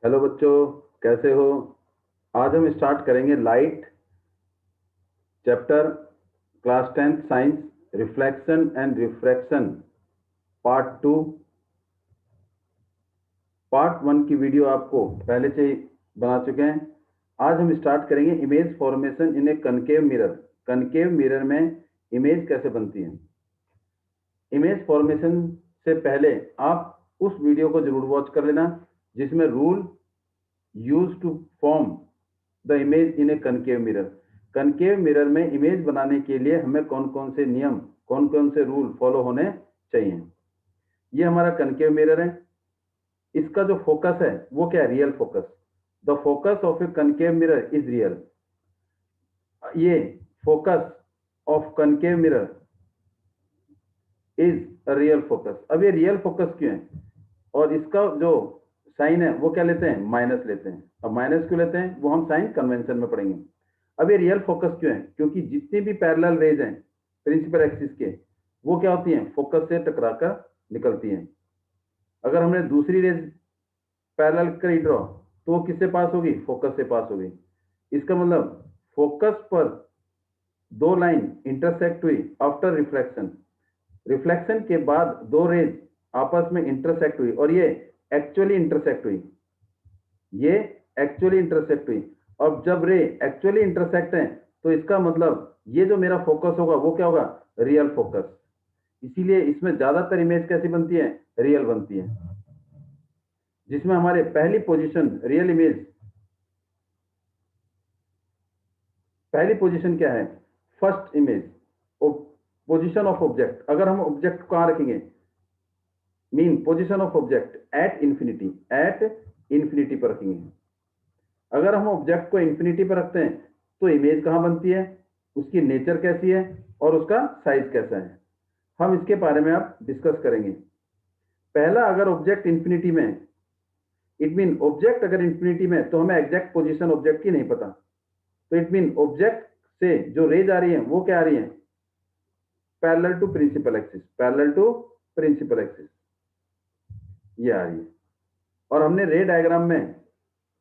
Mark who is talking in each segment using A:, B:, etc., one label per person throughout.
A: Hello बच्चों, कैसे हो। आज हम स्टार्ट करेंगे light chapter class 10 science reflection and refraction part 2। Part 1 की वीडियो आपको पहले से ही बना चुके हैं। आज हम स्टार्ट करेंगे image formation in a concave mirror. Concave mirror में इमेज कैसे बनती है। इमेज फॉर्मेशन से पहले आप उस वीडियो को जरूर वॉच कर लेना जिसमें rule use to form the image in a concave mirror. Concave mirror में इमेज बनाने के लिए हमें कौन कौन से नियम, कौन कौन से रूल फॉलो होने चाहिए। ये हमारा कनकेव मिरर है। इसका जो फोकस है वो क्या है? Real focus. The focus of a concave mirror is real. ये focus of concave mirror is real focus. अब ये रियल फोकस क्यों है और इसका जो साइन है वो क्या लेते हैं? माइनस लेते हैं। अब माइनस क्यों लेते हैं वो हम साइन कन्वेंशन में पढ़ेंगे। अब ये रियल फोकस क्यों है? क्योंकि जितनी भी पैरेलल रेज हैं प्रिंसिपल एक्सिस के, वो क्या होती हैं? फोकस से टकराकर निकलती हैं। अगर हमने दूसरी रेज पैरेलल करी ड्रॉ तो वो किससे पास होगी? फोकस से पास होगी। इसका मतलब फोकस पर दो लाइन इंटरसेक्ट हुई आफ्टर रिफ्लेक्शन। रिफ्लेक्शन के बाद दो रेज आपस में इंटरसेक्ट हुई और ये एक्चुअली इंटरसेक्ट हुई। ये एक्चुअली इंटरसेक्ट हुई। अब जब रे एक्चुअली इंटरसेक्ट है तो इसका मतलब ये जो मेरा फोकस होगा वो क्या होगा? Real focus. इसीलिए इसमें ज्यादातर इमेज कैसी बनती है? रियल बनती है। जिसमें हमारे पहली पोजीशन रियल इमेज, पहली पोजीशन क्या है? First image position of object. अगर हम ऑब्जेक्ट को कहां रखेंगे? Mean position of object at infinity, eight infinity पर रखेंगे। अगर हम ऑब्जेक्ट को इंफिनिटी पर रखते हैं तो इमेज कहां बनती है, उसकी नेचर कैसी है और उसका साइज कैसा है, हम इसके बारे में आप डिस्कस करेंगे। पहला, अगर ऑब्जेक्ट इंफिनिटी में, इट मीन ऑब्जेक्ट अगर इंफिनिटी में तो हमें एग्जैक्ट पोजीशन ऑब्जेक्ट की नहीं पता, तो इट मीन ऑब्जेक्ट से जो रेज आ रही है वो क्या आ रही है? Parallel to principal axis, parallel to principal axis ये आ रही है। और हमने रे डायग्राम में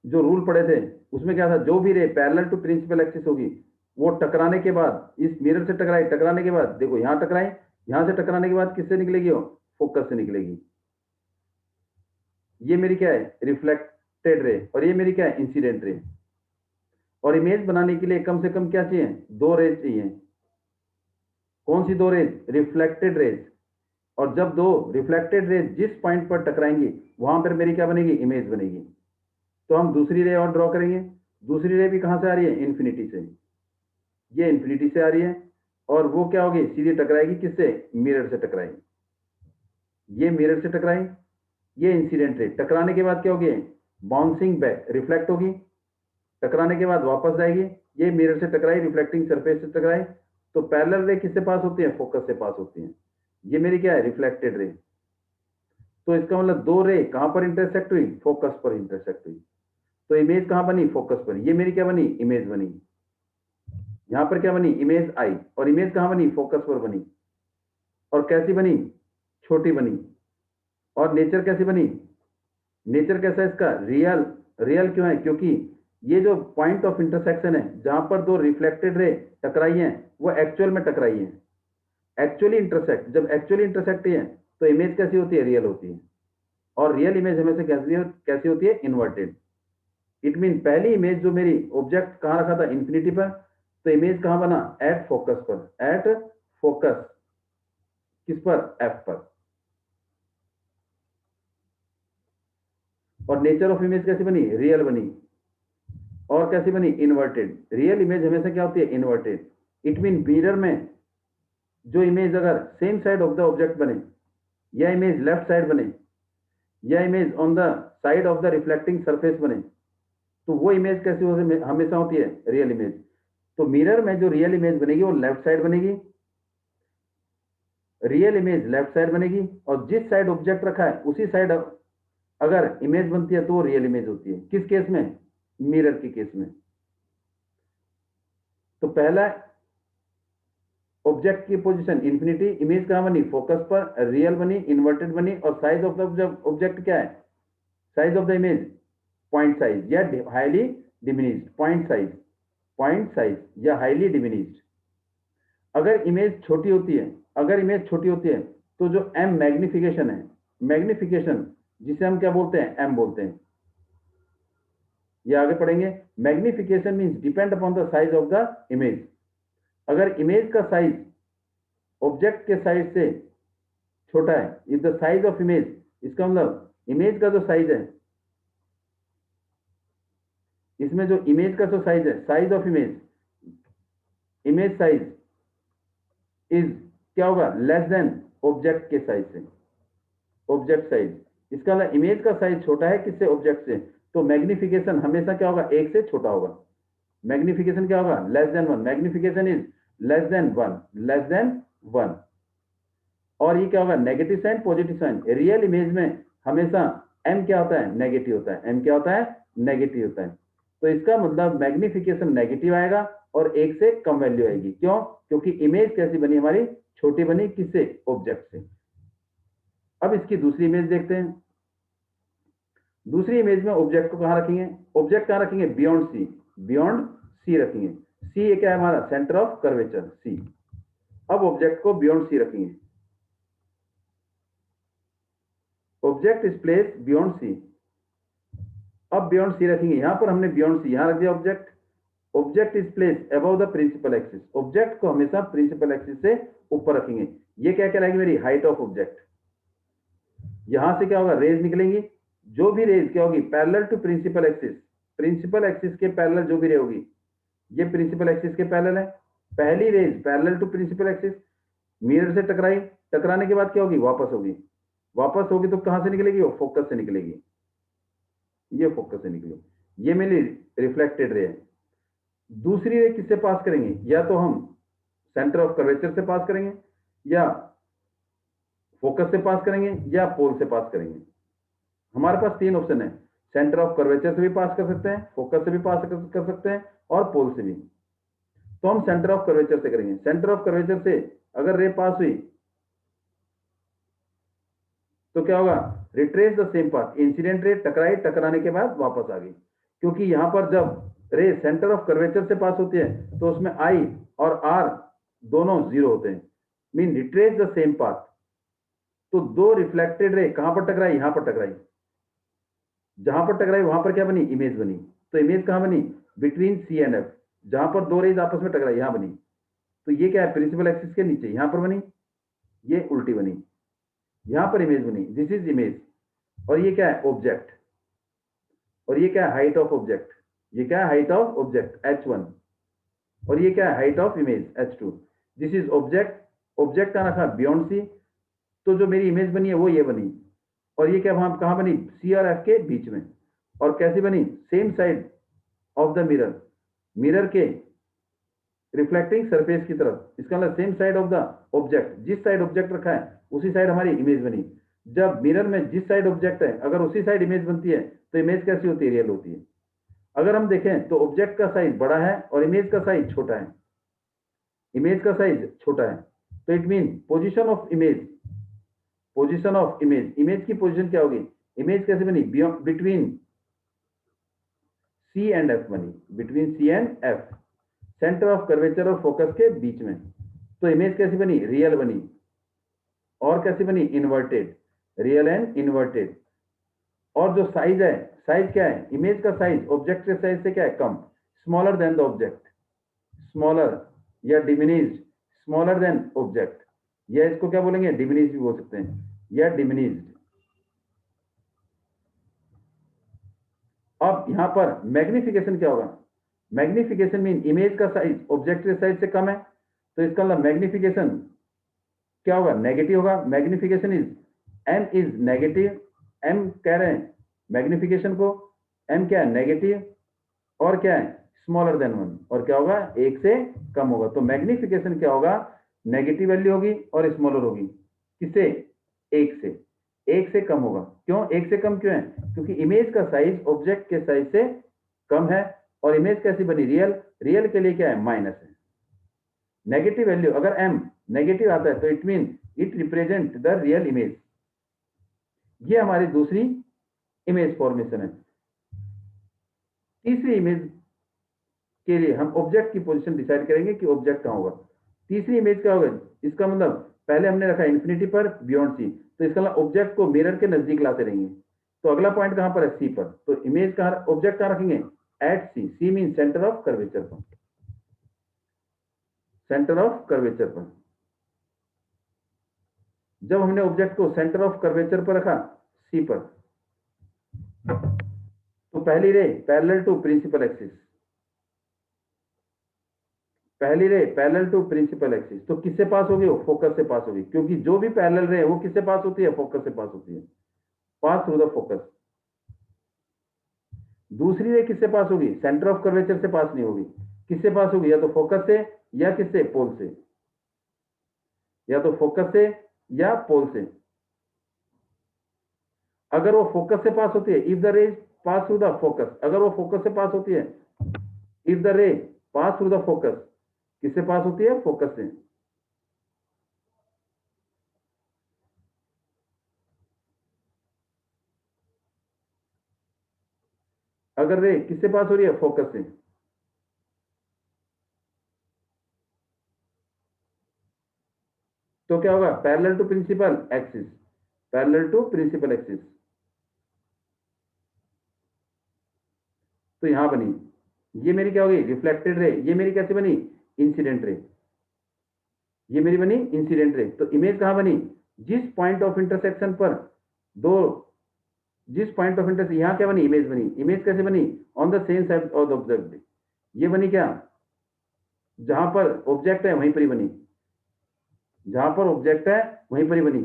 A: जो रूल पढ़े थे उसमें क्या था? जो भी ray parallel to principal axis होगी वो टकराने के बाद इस मिरर से टकराई, टकराने के बाद देखो यहां टकराई, यहां से टकराने के बाद किससे निकलेगी? वो फोकस से निकलेगी। ये मेरी क्या है? Reflected ray. और ये मेरी क्या है? Incident ray. और इमेज बनाने के लिए कम से कम क्या चाहिए? दो रेज चाहिए। कौन सी दो रेज? Reflected raise. और जब दो रिफ्लेक्टेड रेज जिस पॉइंट पर टकराएंगी वहां पर मेरी क्या बनेगी? इमेज बनेगी। तो हम दूसरी रे और ड्रॉ करेंगे। दूसरी रे भी कहां से आ रही है? इंफिनिटी से। ये इंफिनिटी से आ रही है और वो क्या होगी? सीधी टकराएगी किससे? मिरर से टकराएगी। ये मिरर से टकराई, ये इंसिडेंट रे टकराने के बाद क्या होगी? बाउंसिंग बैक, रिफ्लेक्ट होगी। टकराने के बाद वापस जाएगी। ये मिरर से टकराई, रिफ्लेक्टिंग सरफेस से टकराई, तो पैरेलल रे किससे पास होती है? फोकस से पास होती है। ये मेरी क्या है? Reflected ray. तो इसका मतलब दो रे कहां पर इंटरसेक्ट हुई? फोकस पर इंटरसेक्ट हुई। तो इमेज कहां बनी? फोकस पर। ये मेरी क्या बनी? इमेज बनी। यहां पर क्या बनी? Image I. और इमेज कहां बनी? फोकस पर बनी। और कैसी बनी? छोटी बनी। और नेचर कैसी बनी? नेचर कैसा है इसका? रियल। रियल क्यों है? क्योंकि ये जो पॉइंट ऑफ इंटरसेक्शन है जहां पर दो रिफ्लेक्टेड रे टकराई हैं वो एक्चुअल में टकराई हैं। एक्चुअली इंटरसेक्ट, जब एक्चुअली इंटरसेक्ट है तो इमेज कैसी होती है? रियल होती है। और रियल इमेज हमेशा कैसी होती है? इन्वर्टेड। इट मीन पहली इमेज जो मेरी ऑब्जेक्ट कहां रखा था? इंफिनिटी पर, तो इमेज कहां बना? एट फोकस पर। एट फोकस किस पर? एफ पर। और नेचर ऑफ इमेज कैसी बनी? रियल बनी। और कैसी बनी? इन्वर्टेड। रियल इमेज हमेशा क्या होती है? इन्वर्टेड। इट मीन मिरर में जो इमेज अगर same side of the object बने, या इमेज लेफ्ट साइड बने, या image on the side of the reflecting surface बने, तो वो इमेज कैसी हमेशा होती है? Real image. तो मिरर में जो रियल इमेज बनेगी वो लेफ्ट साइड बनेगी। रियल इमेज लेफ्ट साइड बनेगी और जिस साइड ऑब्जेक्ट रखा है उसी साइड अगर इमेज बनती है तो वो रियल इमेज होती है। किस केस में? मिरर के केस में। तो पहला, ऑब्जेक्ट की पोजीशन इंफिनिटी, इमेज कहां बनी? फोकस पर, रियल बनी, इन्वर्टेड बनी। और साइज ऑफ द ऑब्जेक्ट क्या है? Size of the image point size या हाईली डिमिनिश्ड, पॉइंट साइज या हाईली डिमिनिश्ड। अगर इमेज छोटी होती है, तो जो एम मैग्निफिकेशन है, मैग्निफिकेशन जिसे हम क्या बोलते हैं, एम बोलते हैं। ये आगे पढ़ेंगे। Magnification means depend upon the size of the image. अगर इमेज का साइज ऑब्जेक्ट के साइज से छोटा है, if the size of image, इसका मतलब इमेज का जो साइज है, इसमें जो इमेज का जो साइज है, size of image size is क्या होगा, लेस देन ऑब्जेक्ट के साइज से, ऑब्जेक्ट साइज। इसका मतलब इमेज का साइज छोटा है किससे, ऑब्जेक्ट से, तो मैग्निफिकेशन हमेशा क्या होगा, एक से छोटा होगा। मैग्निफिकेशन क्या होगा, less than 1। Magnification is less than 1। और ये क्या होगा, negative sign, positive sign. Real image में हमेशा एम क्या होता है, नेगेटिव होता है। एम क्या होता है, नेगेटिव होता है। तो इसका मतलब मैग्निफिकेशन नेगेटिव आएगा और एक से कम वैल्यू आएगी। क्यों, क्योंकि इमेज कैसी बनी हमारी, छोटी बनी, किससे, ऑब्जेक्ट से। अब इसकी दूसरी इमेज देखते हैं। दूसरी इमेज में ऑब्जेक्ट को कहां रखेंगे, ऑब्जेक्ट कहां रखेंगे, बियॉन्ड सी रखेंगे। सी क्या है हमारा, सेंटर ऑफ कर्वेचर, सी। अब ऑब्जेक्ट को बियॉन्ड सी रखेंगे। Object is place beyond C. अब बियॉन्ड सी रखेंगे, यहां पर हमने बियॉन्ड सी यहां रख दिया object. Object is place above the principal axis. Object को हमेशा प्रिंसिपल एक्सिस से ऊपर रखेंगे। ये क्या कहलाएगी, मेरी हाइट ऑफ ऑब्जेक्ट। यहां से क्या होगा, रेज निकलेंगी। जो भी रेज क्या होगी, parallel to principal axis. Principal axis के पैरेलल जो भी रे होगी, ये प्रिंसिपल एक्सिस के पैरेलल है। पहली rays parallel to principal axis, mirror से टकराई, टकराने के बाद क्या होगी, वापस होगी। वापस होगी तो कहां से निकलेगी, वो फोकस से निकलेगी। ये फोकस से निकली, ये मेरी रिफ्लेक्टेड रे है। दूसरी रे किससे पास करेंगे, या तो हम सेंटर ऑफ कर्वेचर से पास करेंगे, या फोकस से पास करेंगे, या पोल से पास करेंगे। हमारे पास तीन ऑप्शन है, सेंटर ऑफ कर्वेचर से भी पास कर सकते हैं, फोकस से भी पास कर सकते हैं, और पोल से भी। तो हम सेंटर ऑफ कर्वेचर से करेंगे। सेंटर ऑफ कर्वेचर से अगर रे पास हुई तो क्या होगा, retrace the same path. Incident ray टकराई, टकराने के बाद वापस आ गई। क्योंकि यहां पर जब रे सेंटर ऑफ कर्वेचर से पास होती है तो उसमें आई और आर दोनों जीरो होते हैं, mean retrace the same path. तो दो रिफ्लेक्टेड रे कहां पर टकराई, यहां पर टकराई। जहां पर टकराई वहां पर क्या बनी, इमेज बनी। तो इमेज कहां बनी, बिटवीन सी एंड एफ। जहां पर दो रेज आपस में टकराई, यहां बनी। तो ये क्या है, प्रिंसिपल एक्सिस के नीचे यहां पर बनी, ये उल्टी बनी, यहां पर इमेज बनी। This is image. और ये क्या है, ऑब्जेक्ट। और ये क्या है, हाइट ऑफ ऑब्जेक्ट। ये क्या है, हाइट ऑफ ऑब्जेक्ट h1। और ये क्या है, height of image h2। This is object. Object का रखा बियॉन्ड सी, तो जो मेरी इमेज बनी है वो ये बनी। और ये क्या वहां कहां बनी, सी और एफ के बीच में। और कैसी बनी, same side of the mirror, mirror के रिफ्लेक्टिंग सरफेस की तरफ। इसका मतलब same side of the object, जिस साइड ऑब्जेक्ट रखा है उसी साइड हमारी इमेज बनी। जब मिरर में जिस साइड ऑब्जेक्ट है अगर उसी साइड इमेज बनती है तो इमेज कैसी होती है, रियल होती है। अगर हम देखें तो ऑब्जेक्ट का साइज बड़ा है और इमेज का साइज छोटा है, इमेज का साइज छोटा है, तो it mean position of image, position of image, image की पोजीशन क्या होगी, इमेज कैसे बनी, बिटवीन सी एंड एफ बनी, between C and F, centre of curvature और फोकस के बीच में। तो इमेज कैसी बनी, रियल बनी। और कैसी बनी, इन्वर्टेड, रियल एंड इन्वर्टेड। और जो साइज है, साइज क्या है, इमेज का साइज ऑब्जेक्ट के साइज से क्या है, कम, smaller than the object, smaller या डिमिनिश्ड, स्मॉलर देन ऑब्जेक्ट, या इसको क्या बोलेंगे, डिमिनिश्ड भी बोल सकते हैं, या डिमिनिश्ड। अब यहां पर मैग्निफिकेशन क्या होगा, मैग्निफिकेशन मीन इमेज का साइज ऑब्जेक्ट के साइज से कम है, तो इसका मतलब मैग्निफिकेशन क्या होगा, नेगेटिव होगा। Magnification is M is negative, M कह रहे हैं मैग्निफिकेशन को, एम क्या है, नेगेटिव, और क्या है, स्मॉलर देन 1, और क्या होगा, एक से कम होगा। तो मैग्निफिकेशन क्या होगा, नेगेटिव वैल्यू होगी और स्मॉलर होगी, किससे, एक से कम होगा। क्यों एक से कम क्यों है, क्योंकि इमेज का साइज ऑब्जेक्ट के साइज से कम है, और इमेज कैसी बनी, रियल, रियल के लिए क्या है, माइनस है। नेगेटिव वैल्यू, अगर एम नेगेटिव आता है तो it mean it represent the real image. ये हमारी दूसरी इमेज फॉर्मेशन है। तीसरी इमेज के लिए हम ऑब्जेक्ट की पोजीशन डिसाइड करेंगे कि ऑब्जेक्ट कहां होगा। तीसरी इमेज क्या होगा, इसका मतलब पहले हमने रखा इन्फिनिटी पर बियॉन्ड सी, तो इसका मतलब ऑब्जेक्ट को मिरर के नजदीक लाते रहेंगे। तो अगला पॉइंट कहां पर है, सी पर। तो इमेज कहां, ऑब्जेक्ट कहां रखेंगे, at C. C mean centre of curvature पर, सेंटर ऑफ कर्वेचर पर। जब हमने ऑब्जेक्ट को सेंटर ऑफ कर्वेचर पर रखा, सी पर, तो पहली ray parallel to principal axis, पहली ray parallel to principal axis, तो किससे पास होगी, वो फोकस से पास होगी, क्योंकि जो भी पैरेलल रे वो किससे पास होती है, फोकस से पास होती है, पास थ्रू द फोकस। दूसरी रे किससे पास होगी, सेंटर ऑफ कर्वेचर से पास नहीं होगी, किससे पास होगी, या तो फोकस से या किससे, पोल से, या तो फोकस से या पोल से। अगर वो फोकस से पास होती है, इफ द रे पास थ्रू द फोकस, अगर वो फोकस से पास होती है, इफ द रे पास थ्रू द फोकस, किससे पास होती है, फोकस से। अगर रे किससे पास हो रही है, फोकस से, तो क्या होगा, parallel to principal axis, parallel to principal axis. तो यहां बनी, ये मेरी क्या होगी, रिफ्लेक्टेड रे। ये मेरी कैसे बनी, इंसिडेंट रे। ये मेरी बनी इंसिडेंट रे। तो इमेज कहां बनी, जिस पॉइंट ऑफ इंटरसेक्शन पर दो, जिस पॉइंट ऑफ इंटरसेक्शन, यहां क्या बनी, इमेज बनी। इमेज कैसे बनी, on the same side of the object. ये बनी क्या, जहां पर ऑब्जेक्ट है वहीं पर ही बनी, जहां पर ऑब्जेक्ट है वहीं पर ही बनी।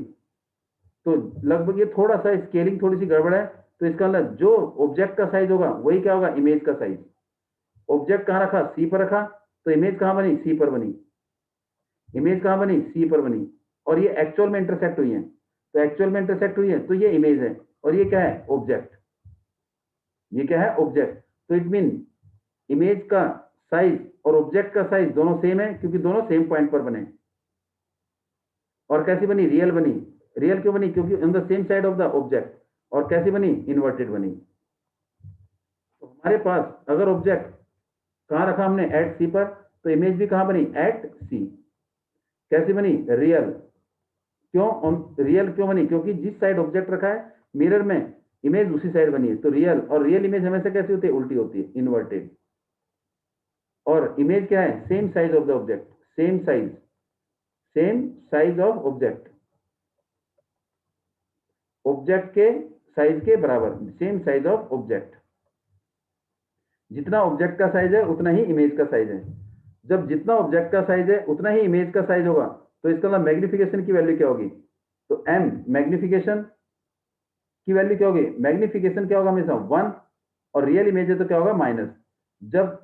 A: तो लगभग ये थोड़ा सा स्केलिंग थोड़ी सी गड़बड़ है। तो इसका मतलब जो ऑब्जेक्ट का साइज होगा वही क्या होगा, इमेज का साइज। ऑब्जेक्ट कहां रखा, सी पर रखा, तो इमेज कहां बनी, सी पर बनी। इमेज कहां बनी, सी पर बनी। और ये एक्चुअल में इंटरसेक्ट हुई है, तो एक्चुअल में इंटरसेक्ट हुई है, तो ये इमेज है। और ये क्या है, ऑब्जेक्ट। ये क्या है, ऑब्जेक्ट। तो इट मीन इमेज का साइज और ऑब्जेक्ट का साइज दोनों सेम है, क्योंकि दोनों सेम पॉइंट पर बने। और कैसी बनी, रियल बनी। रियल क्यों बनी, क्योंकि on the same side of the object. और कैसी बनी, इन्वर्टेड बनी। तो हमारे पास अगर ऑब्जेक्ट कहां रखा हमने, एट सी पर, तो इमेज भी कहां बनी, एट सी। कैसी बनी, रियल। क्यों रियल क्यों बनी, क्योंकि जिस साइड ऑब्जेक्ट रखा है मिरर में, इमेज उसी साइड बनी है, तो रियल। और रियल इमेज हमेशा कैसी होती है, उल्टी होती है, इन्वर्टेड। और इमेज क्या है, same size of the object, same size, same size of object, object के साइज के बराबर, सेम साइज ऑफ ऑब्जेक्ट। जितना ऑब्जेक्ट का साइज है उतना ही इमेज का साइज है। जब जितना ऑब्जेक्ट का साइज है उतना ही इमेज का साइज होगा, तो इसका मतलब मैग्निफिकेशन की वैल्यू क्या होगी, तो एम मैग्निफिकेशन की वैल्यू क्या होगी, मैग्निफिकेशन क्या होगा, हमेशा 1। और रियल इमेज है तो क्या होगा, माइनस। जब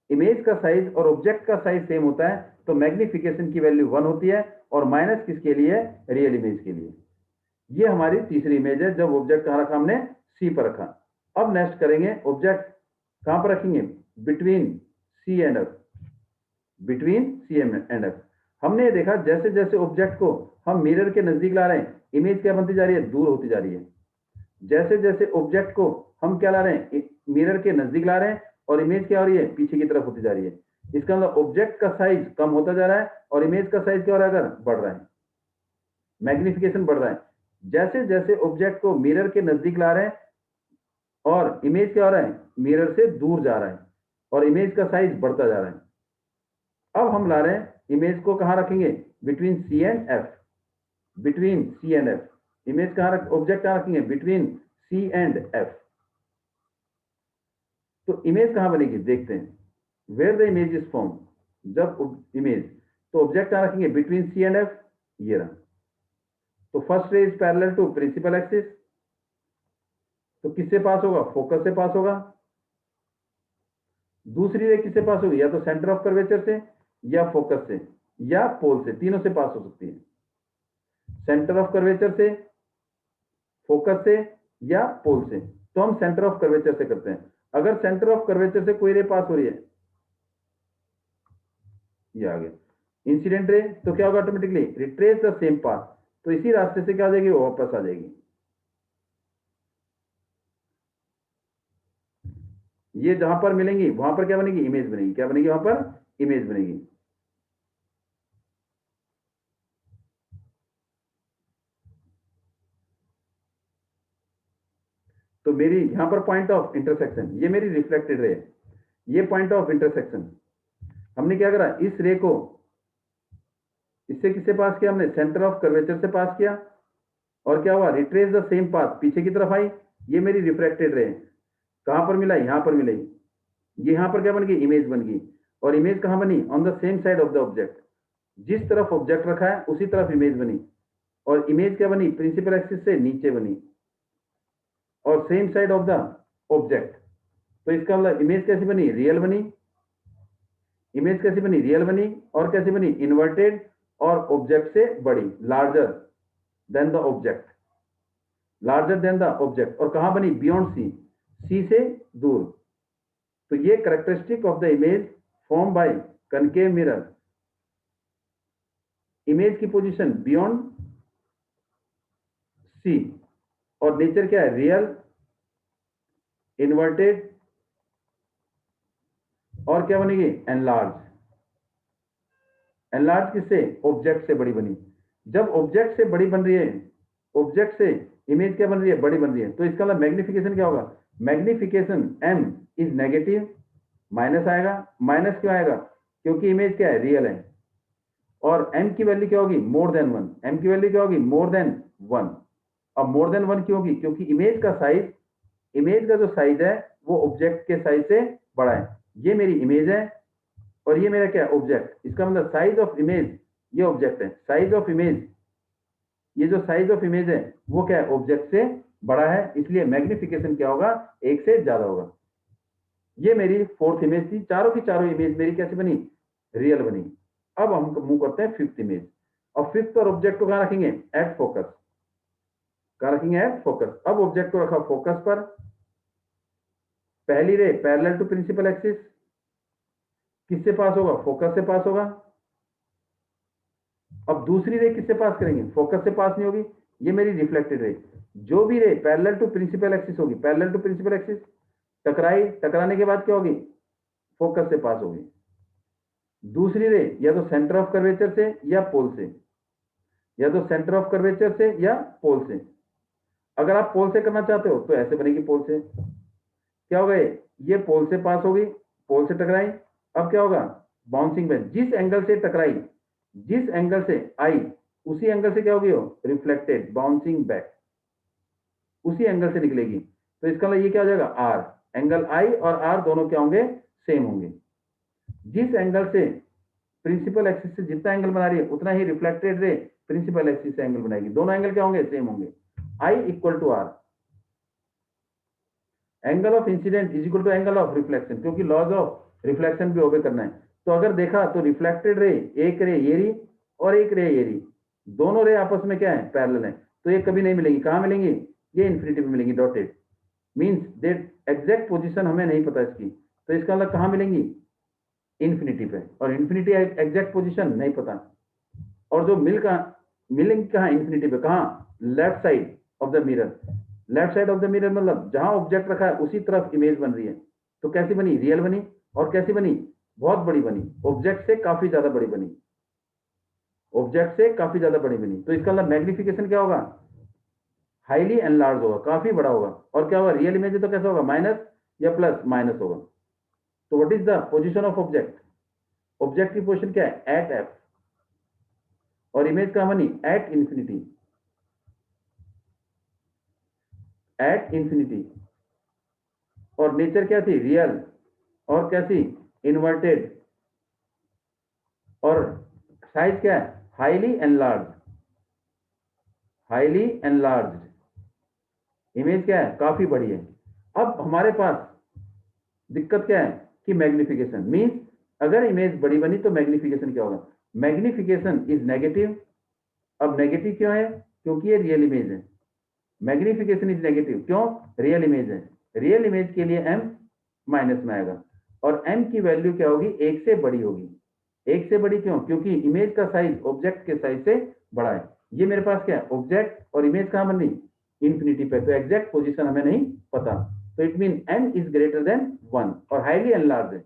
A: इमेज का साइज और ऑब्जेक्ट का साइज सेम होता है तो मैग्निफिकेशन की वैल्यू 1 होती है, और माइनस किसके लिए, रियल इमेज के लिए। ये हमारी तीसरी इमेज है, जब ऑब्जेक्ट कहां रखा हमने, सी पर रखा। अब नेक्स्ट करेंगे, ऑब्जेक्ट कहां पर रखेंगे, between C and F, between C and F. हमने ये देखा जैसे जैसे ऑब्जेक्ट को हम मिरर के नजदीक ला रहे हैं, इमेज क्या बनती जा रही है, दूर होती जा रही है। जैसे जैसे ऑब्जेक्ट को हम क्या ला रहे हैं, मिरर के नजदीक ला रहे हैं, और इमेज क्या हो रही है, पीछे की तरफ होती जा रही है। इसका मतलब ऑब्जेक्ट का साइज कम होता जा रहा है, और इमेज का साइज क्या हो रहा है, अगर बढ़ रहा है, मैग्निफिकेशन बढ़ रहा है। जैसे जैसे ऑब्जेक्ट को मिरर के नजदीक ला रहे हैं, और इमेज क्या हो रहा है, मिरर से दूर जा रहा है, और इमेज का साइज बढ़ता जा रहा है। अब हम ला रहे हैं इमेज को कहां रखेंगे, between C and F, between C and F. Image कहां रख, ऑब्जेक्ट कहां रखेंगे, बिटवीन सी एंड एफ। तो इमेज कहां बनेगी, देखते हैं, where the image is form. जब इमेज, तो ऑब्जेक्ट कहां रखेंगे, बिटवीन सी एंड एफ, ये रहा। तो first ray is parallel to principal axis, तो किससे पास होगा, फोकस से पास होगा। दूसरी रे किससे पास होगी, या तो सेंटर ऑफ कर्वेचर से, या फोकस से, या पोल से, तीनों से पास हो सकती है। सेंटर ऑफ कर्वेचर से, फोकस से, या पोल से। तो हम सेंटर ऑफ कर्वेचर से करते हैं। अगर सेंटर ऑफ कर्वेचर से कोई रे पास हो रही है, ये आ गया इंसिडेंट रे, तो क्या होगा, automatically retrace the same path, तो इसी रास्ते से क्या आ जाएगी, वो वापस आ जाएगी। ये जहां पर मिलेंगी वहां पर क्या बनेगी, इमेज बनेगी। क्या बनेगी, वहां पर इमेज बनेगी। तो मेरी यहां पर पॉइंट ऑफ इंटरसेक्शन, ये मेरी रिफ्लेक्टेड रे है, ये पॉइंट ऑफ इंटरसेक्शन। हमने क्या करा, इस रे को इससे किससे पास किया, हमने सेंटर ऑफ कर्वेचर से पास किया, और क्या हुआ, रिट्रेस द सेम पाथ, पीछे की तरफ आई। ये मेरी रिफ्लेक्टेड रे है। कहां पर मिला, यहां पर मिलाई। ये यहां पर क्या बन गई, इमेज बन गई। और इमेज कहां बनी, on the same side of the object. जिस तरफ ऑब्जेक्ट रखा है उसी तरफ इमेज बनी। और इमेज क्या बनी, प्रिंसिपल एक्सिस से नीचे बनी और same side of the object. तो इसका मतलब इमेज कैसी बनी, रियल बनी। इमेज कैसी बनी, रियल बनी। और कैसी बनी, इन्वर्टेड और ऑब्जेक्ट से बड़ी, larger than the object, larger than the object. और कहां बनी, बियॉन्ड सी, सी से दूर। तो ये characteristic of the image form by concave mirror, image की पोजीशन बियॉन्ड सी। और नेचर क्या है, रियल, इन्वर्टेड, और क्या बनेगी, एनलार्ज। एनलार्ज किससे, ऑब्जेक्ट से बड़ी बनी। जब ऑब्जेक्ट से बड़ी बन रही है, ऑब्जेक्ट से इमेज क्या बन रही है, बड़ी बन रही है, तो इसका मतलब मैग्निफिकेशन क्या होगा, magnification M is negative, minus आएगा। माइनस क्यों आएगा, क्योंकि इमेज क्या है, रियल है। और m की वैल्यू क्या होगी, मोर देन 1। m की वैल्यू क्या होगी, मोर देन 1। अब मोर देन 1 क्यों होगी, क्योंकि इमेज का साइज, इमेज का जो साइज है वो ऑब्जेक्ट के साइज से बड़ा है। ये मेरी इमेज है और ये मेरा क्या है, ऑब्जेक्ट। इसका मतलब साइज ऑफ इमेज, ये ऑब्जेक्ट है, साइज ऑफ इमेज, ये जो साइज ऑफ इमेज है वो क्या है, ऑब्जेक्ट से बड़ा है, इसलिए मैग्निफिकेशन क्या होगा, एक से ज्यादा होगा। ये मेरी फोर्थ इमेज थी। चारों की चारों इमेज मेरी कैसे बनी, रियल बनी। अब हम मूव करते हैं फिफ्थ इमेज। और फिफ्थ और ऑब्जेक्ट को कहां रखेंगे, एट फोकस। कहां रखेंगे, एट फोकस। अब ऑब्जेक्ट को रखा फोकस पर। पहली ray parallel to principal axis, किससे पास होगा, फोकस से पास होगा। अब दूसरी रे किससे पास करेंगे, फोकस से पास नहीं होगी, ये मेरी रिफ्लेक्टेड रे। जो भी ray parallel to principal axis होगी, पैरेलल टू प्रिंसिपल एक्सिस, टकराई, टकराने के बाद क्या होगी, फोकस से पास होगी। दूसरी रे या तो सेंटर ऑफ कर्वेचर से या पोल से, या तो सेंटर ऑफ कर्वेचर से या पोल से। अगर आप पोल से करना चाहते हो तो ऐसे बनेगी, पोल से क्या होगा, ये पोल से पास होगी, पोल से टकराई। अब क्या होगा, बाउंसिंग बैक, जिस एंगल से टकराई, जिस एंगल से आई, उसी एंगल से क्या होगी, रिफ्लेक्टेड, बाउंसिंग बैक, उसी एंगल से निकलेगी। तो इसका मतलब ये क्या हो जाएगा, आर। एंगल आई और आर दोनों क्या होंगे, सेम होंगे। जिस एंगल से प्रिंसिपल एक्सिस से जितना एंगल बना रही है उतना ही रिफ्लेक्टेड रे प्रिंसिपल एक्सिस से एंगल बनाएगी। दोनों एंगल क्या होंगे, सेम होंगे। I equal to R, angle of incidence is equal to angle of reflection, क्योंकि लॉज ऑफ रिफ्लेक्शन भी ओबे करना है। तो अगर देखा तो रिफ्लेक्टेड रे, एक रे ये रही और एक रे ये रही, दोनों रे आपस में क्या है, पैरेलल है। तो ये कभी नहीं मिलेंगी। कहां मिलेंगी, ये इन्फिनिटी में मिलेंगी, dotted means that exact position हमें नहीं पता इसकी। तो इसका मतलब कहां मिलेंगी, इन्फिनिटी पे। और इन्फिनिटी एग्जैक्ट पोजीशन नहीं पता। और जो मिलेंगे कहां, इन्फिनिटी पे। कहां, left side of the mirror. Left side of the mirror मतलब जहां ऑब्जेक्ट रखा है उसी तरफ इमेज बन रही है। तो कैसी बनी, रियल बनी। और कैसी बनी, बहुत बड़ी बनी, ऑब्जेक्ट से काफी ज्यादा बड़ी बनी, ऑब्जेक्ट से काफी ज्यादा बड़ी बनी। तो इसका मतलब मैग्निफिकेशन क्या होगा, हाईली एनलार्ज होगा, काफी बड़ा होगा। और क्या होगा, रियल इमेज है तो कैसा होगा, माइनस या प्लस, माइनस होगा। तो what is the position of object, object की पोजीशन क्या है, एट एफ। और इमेज कहां बनी, एट इंफिनिटी, एट इंफिनिटी। और नेचर क्या थी, रियल। और कैसी, इन्वर्टेड। और साइज क्या है, highly enlarge, highly enlarge. Image क्या है, काफी बड़ी है। अब हमारे पास दिक्कत क्या है कि मैग्निफिकेशन मींस, अगर इमेज बड़ी बनी तो मैग्निफिकेशन क्या होगा, मैग्निफिकेशन इज नेगेटिव। अब नेगेटिव क्यों है, क्योंकि ये रियल इमेज है। मैग्निफिकेशन इज नेगेटिव क्यों, रियल इमेज है। रियल इमेज के लिए m माइनस में आएगा। और m की वैल्यू क्या होगी, एक से बड़ी होगी। एक से बड़ी क्यों, क्योंकि इमेज का साइज ऑब्जेक्ट के साइज से बड़ा है। ये मेरे पास क्या है, ऑब्जेक्ट और इमेज कहां बन रही, इंफिनिटी पे। तो एग्जैक्ट पोजीशन हमें नहीं पता। तो it mean m is greater than 1 और हाईली एनलार्ज है।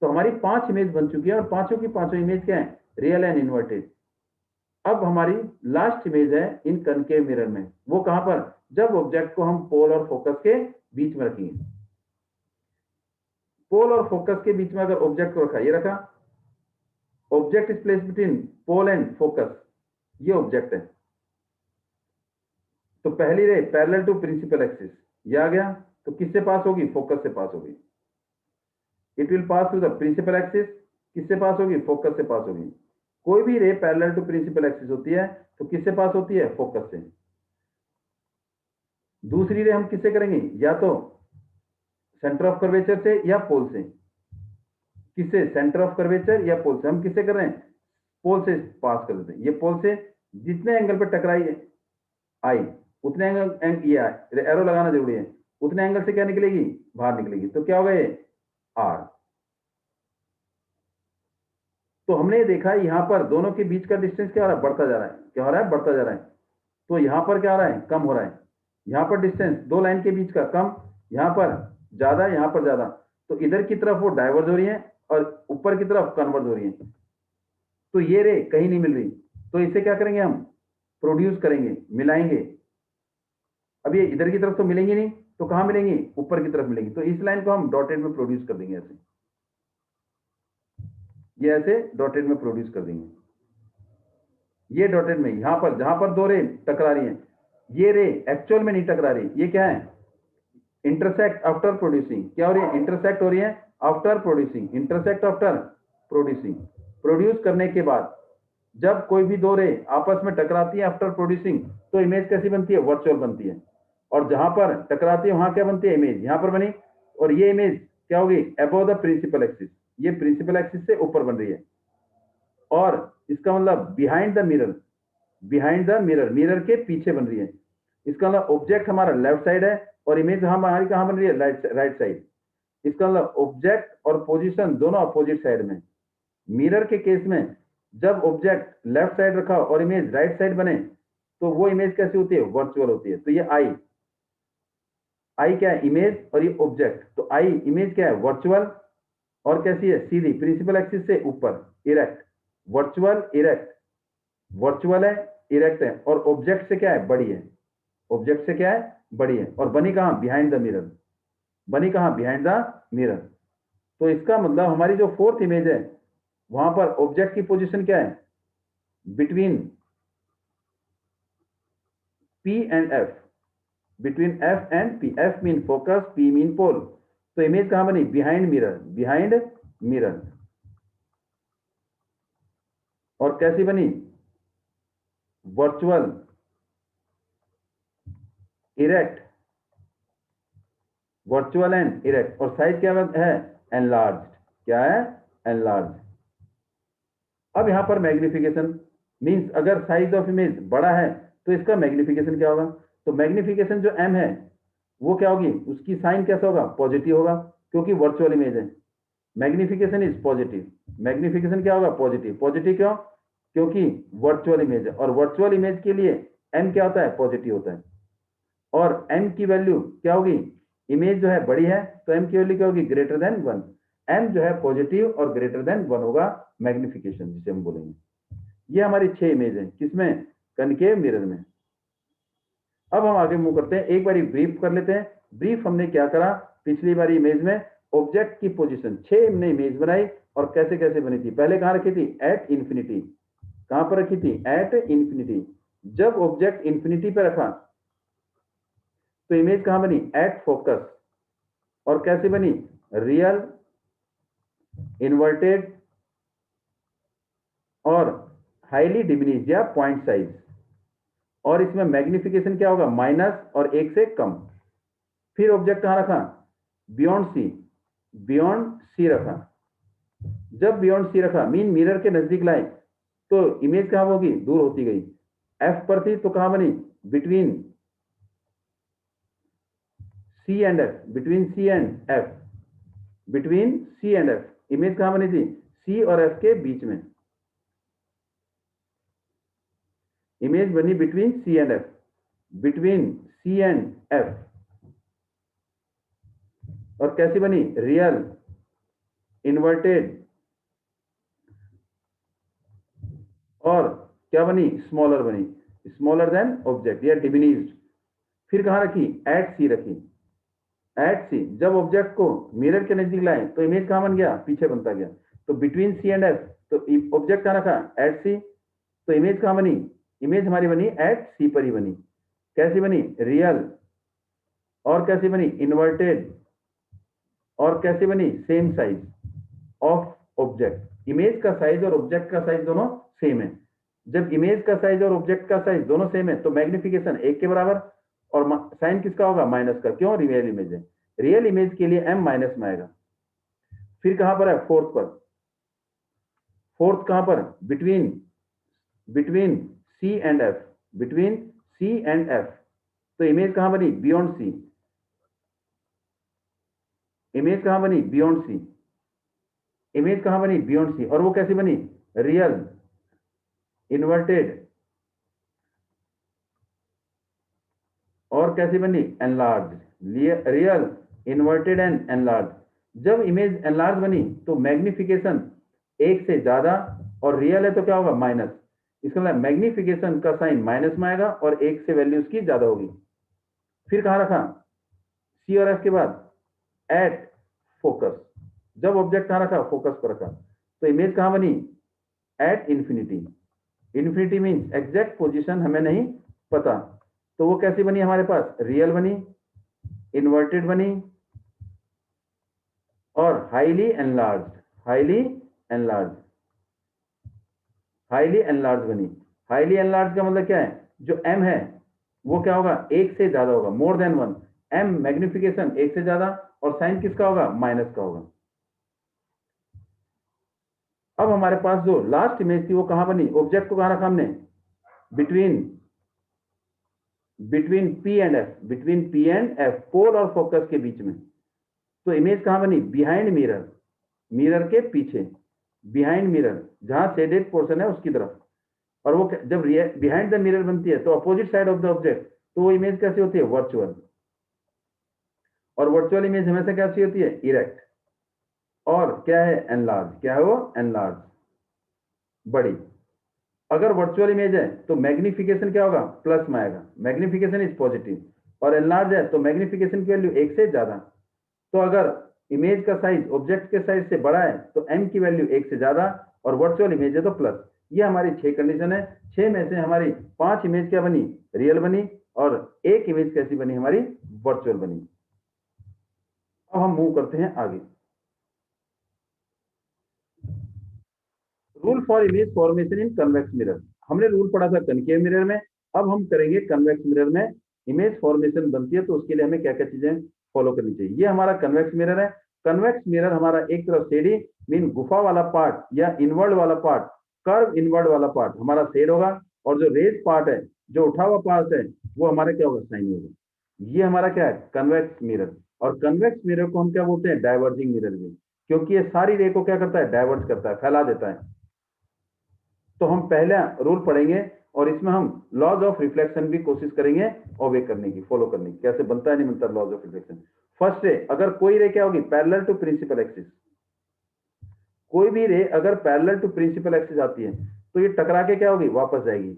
A: तो हमारी 5 इमेज बन चुकी है और पांचों की पांचों इमेज क्या है, रियल एंड इन्वर्टेड। अब हमारी लास्ट इमेज है इन कनकेव मिरर में, वो कहां पर, जब ऑब्जेक्ट को हम पोल और फोकस के बीच में रखेंगे। पोल और फोकस के बीच में अगर ऑब्जेक्ट को रखा, ये रखा, object is place between pole and focus, ये ऑब्जेक्ट है। तो पहली ray parallel to principal axis, ये आ गया, तो किससे पास होगी, फोकस से पास होगी। It will pass through the principal axis, किससे पास होगी, फोकस से पास होगी। कोई भी ray parallel to principal axis होती है तो किससे पास होती है, फोकस से। दूसरी रे हम किससे करेंगे, या तो सेंटर ऑफ कर्वेचर से या पोल से। किससे, सेंटर ऑफ कर्वेचर या पोल से। हम किससे कर रहे हैं, पोल से पास कर देते हैं। ये पोल से जितने एंगल पर टकराई है आई, उतने एंगल ये एरो लगाना जरूरी है, उतने एंगल से क्या निकलेगी, बाहर निकलेगी। तो क्या होगा, ये आर। तो हमने देखा यहां पर दोनों के बीच का डिस्टेंस क्या हो रहा है, बढ़ता जा रहा है। क्या हो रहा है, बढ़ता जा रहा है। तो यहां पर क्या हो रहा है, कम हो रहा है। यहां पर डिस्टेंस दो लाइन के बीच का कम, यहां पर ज्यादा, यहां पर ज्यादा। तो इधर की तरफ वो डाइवर्ज हो रही है और ऊपर की तरफ कन्वर्ज हो रही है। तो ये रे कहीं नहीं मिल रही, तो इसे क्या करेंगे, हम प्रोड्यूस करेंगे, मिलाएंगे। अब ये इधर की तरफ तो मिलेंगी नहीं, तो कहां मिलेंगी, ऊपर की तरफ मिलेंगी। तो इस लाइन को हम डॉटेड में प्रोड्यूस कर देंगे, ऐसे, ये ऐसे डॉटेड में प्रोड्यूस कर देंगे। ये डॉटेड में, यहां पर जहां पर दो रे टकरा रही हैं, ये रे एक्चुअल में नहीं टकरा रही, ये क्या है, इंटरसेक्ट आफ्टर प्रोड्यूसिंग। क्या हो रही है, इंटरसेक्ट हो रही है after producing, intersect after producing. Produce करने के बाद जब कोई भी दो रे आपस में टकराती है आफ्टर प्रोड्यूसिंग, तो इमेज कैसी बनती है, वर्चुअल बनती है। और जहां पर टकराती है वहां क्या बनती है, इमेज यहां पर बनी। और ये इमेज क्या होगी, अबव द प्रिंसिपल एक्सिस, ये प्रिंसिपल एक्सिस से ऊपर बन रही है। और इसका मतलब behind the mirror, behind the mirror, mirror के पीछे बन रही है। इसका मतलब ऑब्जेक्ट हमारा लेफ्ट साइड है और इमेज हमारी कहां बन रही है, राइट साइड। इसका मतलब ऑब्जेक्ट और पोजीशन दोनों अपोजिट साइड में। मिरर के केस में जब ऑब्जेक्ट लेफ्ट साइड रखा और इमेज राइट साइड बने, तो वो इमेज कैसी होती है, वर्चुअल होती है। तो ये आई, आई क्या है, इमेज, और ये ऑब्जेक्ट। तो आई इमेज क्या है, वर्चुअल, और कैसी है, सीधी, प्रिंसिपल एक्सिस से ऊपर, इरेक्ट, वर्चुअल इरेक्ट, वर्चुअल है, इरेक्ट है। और ऑब्जेक्ट से क्या है, बड़ी है, ऑब्जेक्ट से क्या है, बड़ी है। और बनी कहां, बिहाइंड द मिरर, बनी कहां, बिहाइंड द मिरर। तो इसका मतलब हमारी जो फोर्थ इमेज है, वहां पर ऑब्जेक्ट की पोजीशन क्या है, between P and F, between F and P। F mean focus, P mean pole. तो इमेज कहां बनी, बिहाइंड मिरर, बिहाइंड मिरर। और कैसी बनी, virtual, erect, virtual and erect. और साइज क्या है, एनलार्ज। क्या है, एनलार्ज। अब यहां पर मैग्निफिकेशन मींस अगर साइज ऑफ इमेज बड़ा है तो इसका मैग्निफिकेशन क्या होगा। तो मैग्निफिकेशन जो m है वो क्या होगी, उसकी साइन कैसा होगा, पॉजिटिव होगा, क्योंकि वर्चुअल इमेज है। मैग्निफिकेशन इज पॉजिटिव, मैग्निफिकेशन क्या होगा, पॉजिटिव। पॉजिटिव क्यों, क्योंकि वर्चुअल इमेज है, और वर्चुअल इमेज के लिए m क्या होता है, पॉजिटिव होता है। और m की वैल्यू क्या होगी, इमेज जो है बड़ी है तो m की वैल्यू क्या होगी, ग्रेटर देन 1। m जो है पॉजिटिव और ग्रेटर देन 1 होगा मैग्निफिकेशन, जिसे हम बोलेंगे। ये हमारी 6 इमेज है, किसमें, कनकेव मिरर में। अब हम आगे मूव करते हैं, एक बारी ब्रीफ कर लेते हैं। ब्रीफ हमने क्या करा, पिछली बारी इमेज में ऑब्जेक्ट की पोजीशन 6 हमने इमेज बनाई, और कैसे कैसे बनी थी। पहले कहां रखी थी, एट इंफिनिटी। कहां पर रखी थी, एट इंफिनिटी। जब ऑब्जेक्ट इंफिनिटी पे रखा तो इमेज कहां बनी, एट फोकस। और कैसे बनी, रियल, इन्वर्टेड और हाईली डिमिनिश या पॉइंट साइज। और इसमें मैग्निफिकेशन क्या होगा, माइनस और 1 से कम। फिर ऑब्जेक्ट कहां रखा, बियॉन्ड सी, बियॉन्ड सी रखा। जब बियॉन्ड सी रखा मीन मिरर के नजदीक लाए, तो इमेज कहां होगी, दूर होती गई। एफ पर थी तो कहां बनी, between C and F, between C and F, between C and F. Image कहां बनी थी, सी और एफ के बीच में। इमेज बनी between C and F, between C and F. और कैसी बनी, रियल, इन्वर्टेड, और क्या बनी, स्मॉलर बनी, स्मॉलर देन ऑब्जेक्ट या डिमिनिश्ड। फिर कहाँ रखी, एट सी रखी, एट सी। जब ऑब्जेक्ट को मिरर के नजदीक लाए तो इमेज कहाँ बन गया, पीछे बनता गया। तो बिटवीन सी एंड एफ, तो ऑब्जेक्ट कहाँ रखा, एट सी, तो इमेज कहाँ बनी, इमेज हमारी बनी एट सी पर ही बनी। कैसी बनी, रियल, और कैसी बनी, इन्वर्टेड, और कैसी बनी, same size of object. Image का साइज और ऑब्जेक्ट का साइज दोनों सेम है। जब इमेज का साइज और ऑब्जेक्ट का साइज दोनों सेम है तो मैग्निफिकेशन एक के बराबर, और साइन किसका होगा, माइनस का। क्यों, रियल इमेज है। रियल इमेज के लिए एम माइनस में आएगा। फिर कहां पर है, फोर्थ पर, फोर्थ कहां पर, between, between C and F, between C and F. तो इमेज कहां बनी, बियॉन्ड सी, इमेज कहां बनी, बियॉन्ड सी, इमेज कहां बनी, बियॉन्ड सी। और वो कैसी बनी, रियल, इन्वर्टेड, और कैसी बनी, enlarge, real, inverted and enlarge. जब इमेज एनलार्ज बनी तो मैग्निफिकेशन एक से ज्यादा, और रियल है तो क्या होगा, माइनस। इसका मतलब मैग्निफिकेशन का साइन माइनस में आएगा और एक से वैल्यू उसकी ज्यादा होगी। फिर कहां रखा, सी और एफ के बाद एट फोकस। जब ऑब्जेक्ट कहां रखा, फोकस पर रखा, तो इमेज कहां बनी, at infinity. Infinity means exact position हमें नहीं पता। तो वो कैसी बनी हमारे पास, रियल बनी, इन्वर्टेड बनी, और highly enlarge, highly enlarge, highly enlarge बनी। हाईली एनलार्ज का मतलब क्या है, जो एम है वो क्या होगा, एक से ज्यादा होगा, more than one. M magnification एक से ज्यादा, और साइन किसका होगा, माइनस का होगा। अब हमारे पास जो लास्ट इमेज थी वो कहां बनी, ऑब्जेक्ट को कहां रखा हमने, between, between P and F, between P and F, pole और फोकस के बीच में। तो इमेज कहां बनी, बिहाइंड मिरर, मिरर के पीछे, बिहाइंड मिरर, जहां शेडेड पोर्शन है उसकी तरफ। और वो जब बिहाइंड द मिरर बनती है तो opposite side of the object, तो वो इमेज कैसी होती है, वर्चुअल। और वर्चुअल इमेज हमेशा कैसी होती है, इरेक्ट। और क्या है, एनलार्ज, क्या है वो, एनलार्ज, बड़ी। अगर वर्चुअल इमेज है तो मैग्निफिकेशन क्या होगा, प्लस में आएगा, मैग्निफिकेशन इज पॉजिटिव। और एनलार्ज है तो मैग्निफिकेशन की वैल्यू एक से ज्यादा। तो अगर इमेज का साइज ऑब्जेक्ट के साइज से बड़ा है तो एम की वैल्यू एक से ज्यादा, और वर्चुअल इमेज है तो प्लस। ये हमारी 6 कंडीशन है। 6 में से हमारी 5 इमेज क्या बनी, रियल बनी, और एक इमेज कैसी बनी हमारी, वर्चुअल बनी। अब हम मूव करते हैं आगे। Rule for image formation in convex mirror. हमने रूल पढ़ा था कनकेव मिरर में, अब हम करेंगे कन्वेक्स मिरर में। इमेज फॉर्मेशन बनती है तो उसके लिए हमें क्या क्या चीजें फॉलो करनी चाहिए। ये हमारा कन्वेक्स मिरर है। कन्वेक्स मिरर हमारा एक तरफ शेडी मीन गुफा वाला पार्ट या इनवर्ड वाला पार्ट, कर्व इनवर्ड वाला पार्ट हमारा शेड होगा, और जो रेज पार्ट है, जो उठा हुआ पार्ट है, वो हमारा क्या होगा, साइन होगा। ये हमारा क्या है, कन्वेक्स मिरर। और कन्वेक्स मिरर को हम क्या बोलते हैं, डाइवर्जिंग मिरर भी, क्योंकि ये सारी रे को क्या करता है, डाइवर्ज करता है, फैला देता है। तो हम पहला रूल पढ़ेंगे और इसमें हम लॉज ऑफ रिफ्लेक्शन भी कोशिश करेंगे ओबे करने की, फॉलो करने की, कैसे बनता है नहीं बनता laws of reflection. First ray, अगर कोई रे क्या होगी, पैरेलल टू प्रिंसिपल एक्सिस, कोई भी रे अगर पैरेलल टू प्रिंसिपल एक्सिस आती है तो ये टकरा के क्या होगी, वापस जाएगी।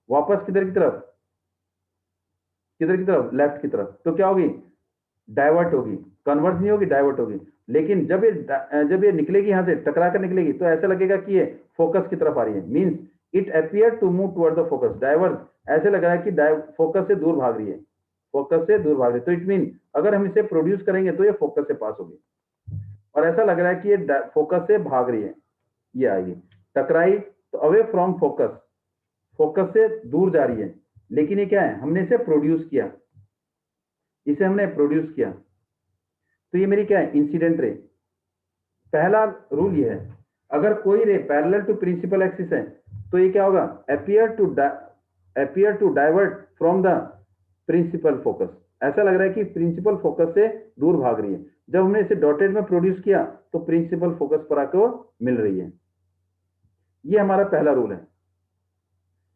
A: वापस किधर की तरफ, किधर की तरफ, लेफ्ट की तरफ। तो क्या होगी, डाइवर्ट होगी, कन्वर्ज नहीं होगी, डाइवर्ट होगी। लेकिन जब ये निकलेगी यहां से, टकरा कर निकलेगी, तो ऐसा लगेगा कि ये फोकस की तरफ आ रही है। Means it appear to move toward the focus, diverge, ऐसे लग रहा है कि फोकस से दूर भाग रही है, फोकस से दूर भाग रही है। तो इट मीन अगर हम इसे प्रोड्यूस करेंगे तो ये फोकस से पास होगी, और ऐसा लग रहा है कि ये फोकस से भाग रही है, ये आएगी। टकराई तो अवे फ्रॉम फोकस, फोकस से दूर जा रही है। लेकिन ये क्या है, हमने इसे प्रोड्यूस किया, इसे हमने प्रोड्यूस किया, तो ये मेरी क्या है, इंसिडेंट रे। पहला रूल ये है, अगर कोई ray parallel to principal axis है तो ये क्या होगा, appear to divert from the principal focus. ऐसा लग रहा है कि प्रिंसिपल फोकस से दूर भाग रही है। जब हमने इसे डॉटेड में प्रोड्यूस किया तो प्रिंसिपल फोकस पर आकर मिल रही है। ये हमारा पहला रूल है।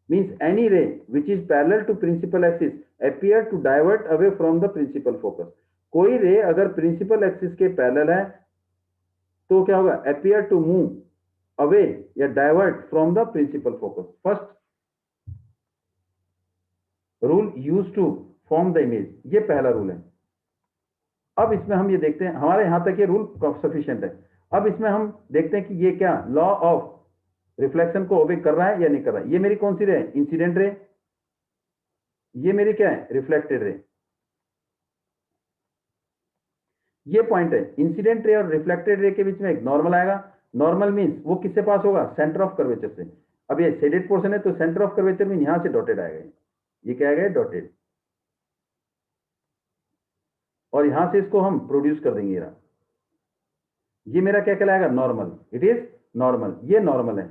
A: Means any ray which is parallel to principal axis appear to divert away from the principal focus. कोई रे अगर प्रिंसिपल एक्सिस के पैरेलल है तो क्या होगा, अपीयर टू मूव अवे या divert from the principal focus. First rule use to form the image, ये पहला रूल है। अब इसमें हम ये देखते हैं, हमारे यहां तक ये रूल सफिशिएंट है। अब इसमें हम देखते हैं कि ये क्या लॉ ऑफ रिफ्लेक्शन को ओबे कर रहा है या नहीं कर रहा है। ये मेरी कौन सी रे है, इंसिडेंट रे, ये मेरी क्या है, रिफ्लेक्टेड रे। ये पॉइंट है, इंसिडेंट रे और रिफ्लेक्टेड रे के बीच में एक नॉर्मल आएगा। नॉर्मल मींस वो किससे पास होगा, सेंटर ऑफ कर्वेचर से। अब ये शेडेड पोर्शन है तो सेंटर ऑफ कर्वेचर में यहां से डॉटेड आएगा, ये क्या आएगा, डॉटेड, और यहां से इसको हम प्रोड्यूस कर देंगे। ये मेरा क्या कहलाएगा, नॉर्मल, इट इज नॉर्मल, ये नॉर्मल है।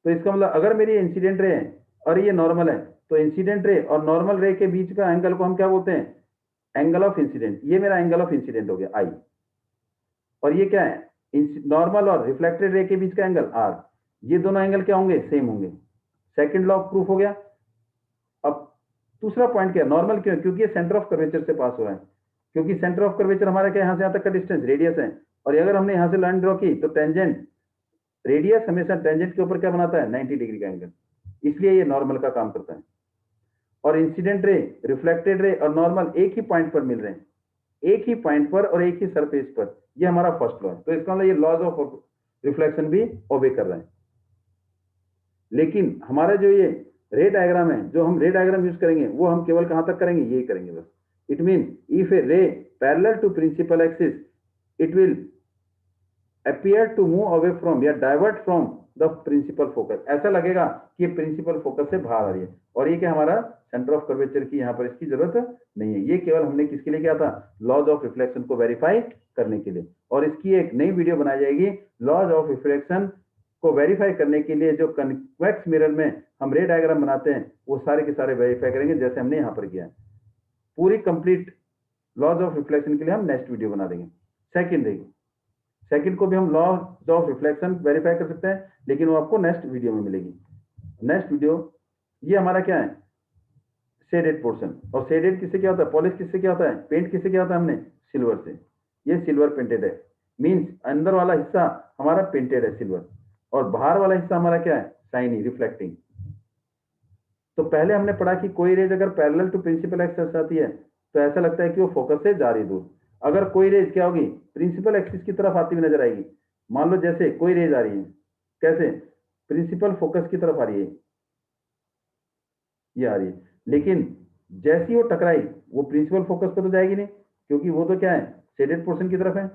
A: तो इसका मतलब अगर मेरी इंसिडेंट रे है और ये नॉर्मल है तो इंसिडेंट रे और नॉर्मल रे के बीच का एंगल को हम क्या बोलते हैं, एंगल ऑफ इंसिडेंट। ये मेरा एंगल ऑफ इंसिडेंट हो गया आई, और ये क्या है, नॉर्मल और रिफ्लेक्टेड रे के बीच का एंगल आर। ये दोनों एंगल क्या होंगे, सेम होंगे। सेकंड लॉ ऑफ प्रूफ हो गया। अब दूसरा पॉइंट क्या है, नॉर्मल क्यों, क्योंकि ये सेंटर ऑफ कर्वेचर से पास हो रहा है। क्योंकि सेंटर ऑफ कर्वेचर हमारा क्या, यहां से यहां तक का डिस्टेंस रेडियस है, और अगर हमने यहां से लाइन ड्रॉ की तो टेंजेंट, रेडियस हमेशा टेंजेंट के ऊपर क्या बनाता है, 90 डिग्री का एंगल, इसलिए ये नॉर्मल का काम करता है। और इंसिडेंट रे, रिफ्लेक्टेड रे और नॉर्मल एक ही पॉइंट पर मिल रहे हैं, एक ही पॉइंट पर और एक ही सरफेस पर। ये हमारा फर्स्ट लॉ है। तो इसका मतलब ये लॉज ऑफ रिफ्लेक्शन भी ओबे कर रहे हैं। लेकिन हमारा जो ये रे डायग्राम है, जो हम रे डायग्राम यूज करेंगे वो हम केवल कहां तक करेंगे, यही करेंगे बस। It mean if a ray parallel to principal axis it will appear to move away from या divert from the principal focus. ऐसा लगेगा कि ये प्रिंसिपल फोकस से बाहर आ रही है, और ये क्या हमारा सेंटर ऑफ कर्वेचर की यहां पर इसकी जरूरत नहीं है। ये केवल हमने किसके लिए किया था, लॉज ऑफ रिफ्लेक्शन को वेरीफाई करने के लिए। और इसकी एक नई वीडियो बनाई जाएगी, लॉज ऑफ रिफ्लेक्शन को वेरीफाई करने के लिए जो कन्वेक्स मिरर में हम रे डायग्राम बनाते हैं वो सारे के सारे वेरीफाई करेंगे, जैसे हमने यहां पर किया है। पूरी कंप्लीट लॉज ऑफ रिफ्लेक्शन के लिए हम नेक्स्ट वीडियो बना देंगे। सेकंड देखिए, सेकंड को भी हम लॉज ऑफ रिफ्लेक्शन वेरीफाई कर सकते हैं, लेकिन वो आपको नेक्स्ट वीडियो में मिलेगी। नेक्स्ट वीडियो, ये हमारा क्या है, शेडेड पोर्शन। और शेडेड किससे क्या होता है, पॉलिश किससे क्या होता है, पेंट किससे क्या होता है, हमने सिल्वर से। ये सिल्वर पेंटेड है, मींस अंदर वाला हिस्सा हमारा पेंटेड है सिल्वर, और बाहर वाला हिस्सा हमारा क्या है, शाइनी, रिफ्लेक्टिंग। तो पहले हमने पढ़ा कि कोई रेज अगर पैरेलल टू प्रिंसिपल एक्सिस आती है तो ऐसा लगता है कि वो फोकस से जा रही दूर। अगर कोई रेज क्या होगी, प्रिंसिपल एक्सिस की तरफ आती हुई नजर आएगी। मान लो जैसे कोई रेज आ रही है, कैसे, प्रिंसिपल फोकस की तरफ आ रही है, ये आ रही है, लेकिन जैसी वो टकराई वो प्रिंसिपल फोकस पर तो जाएगी नहीं, क्योंकि वो तो क्या है, शेडेड पोर्शन की तरफ है।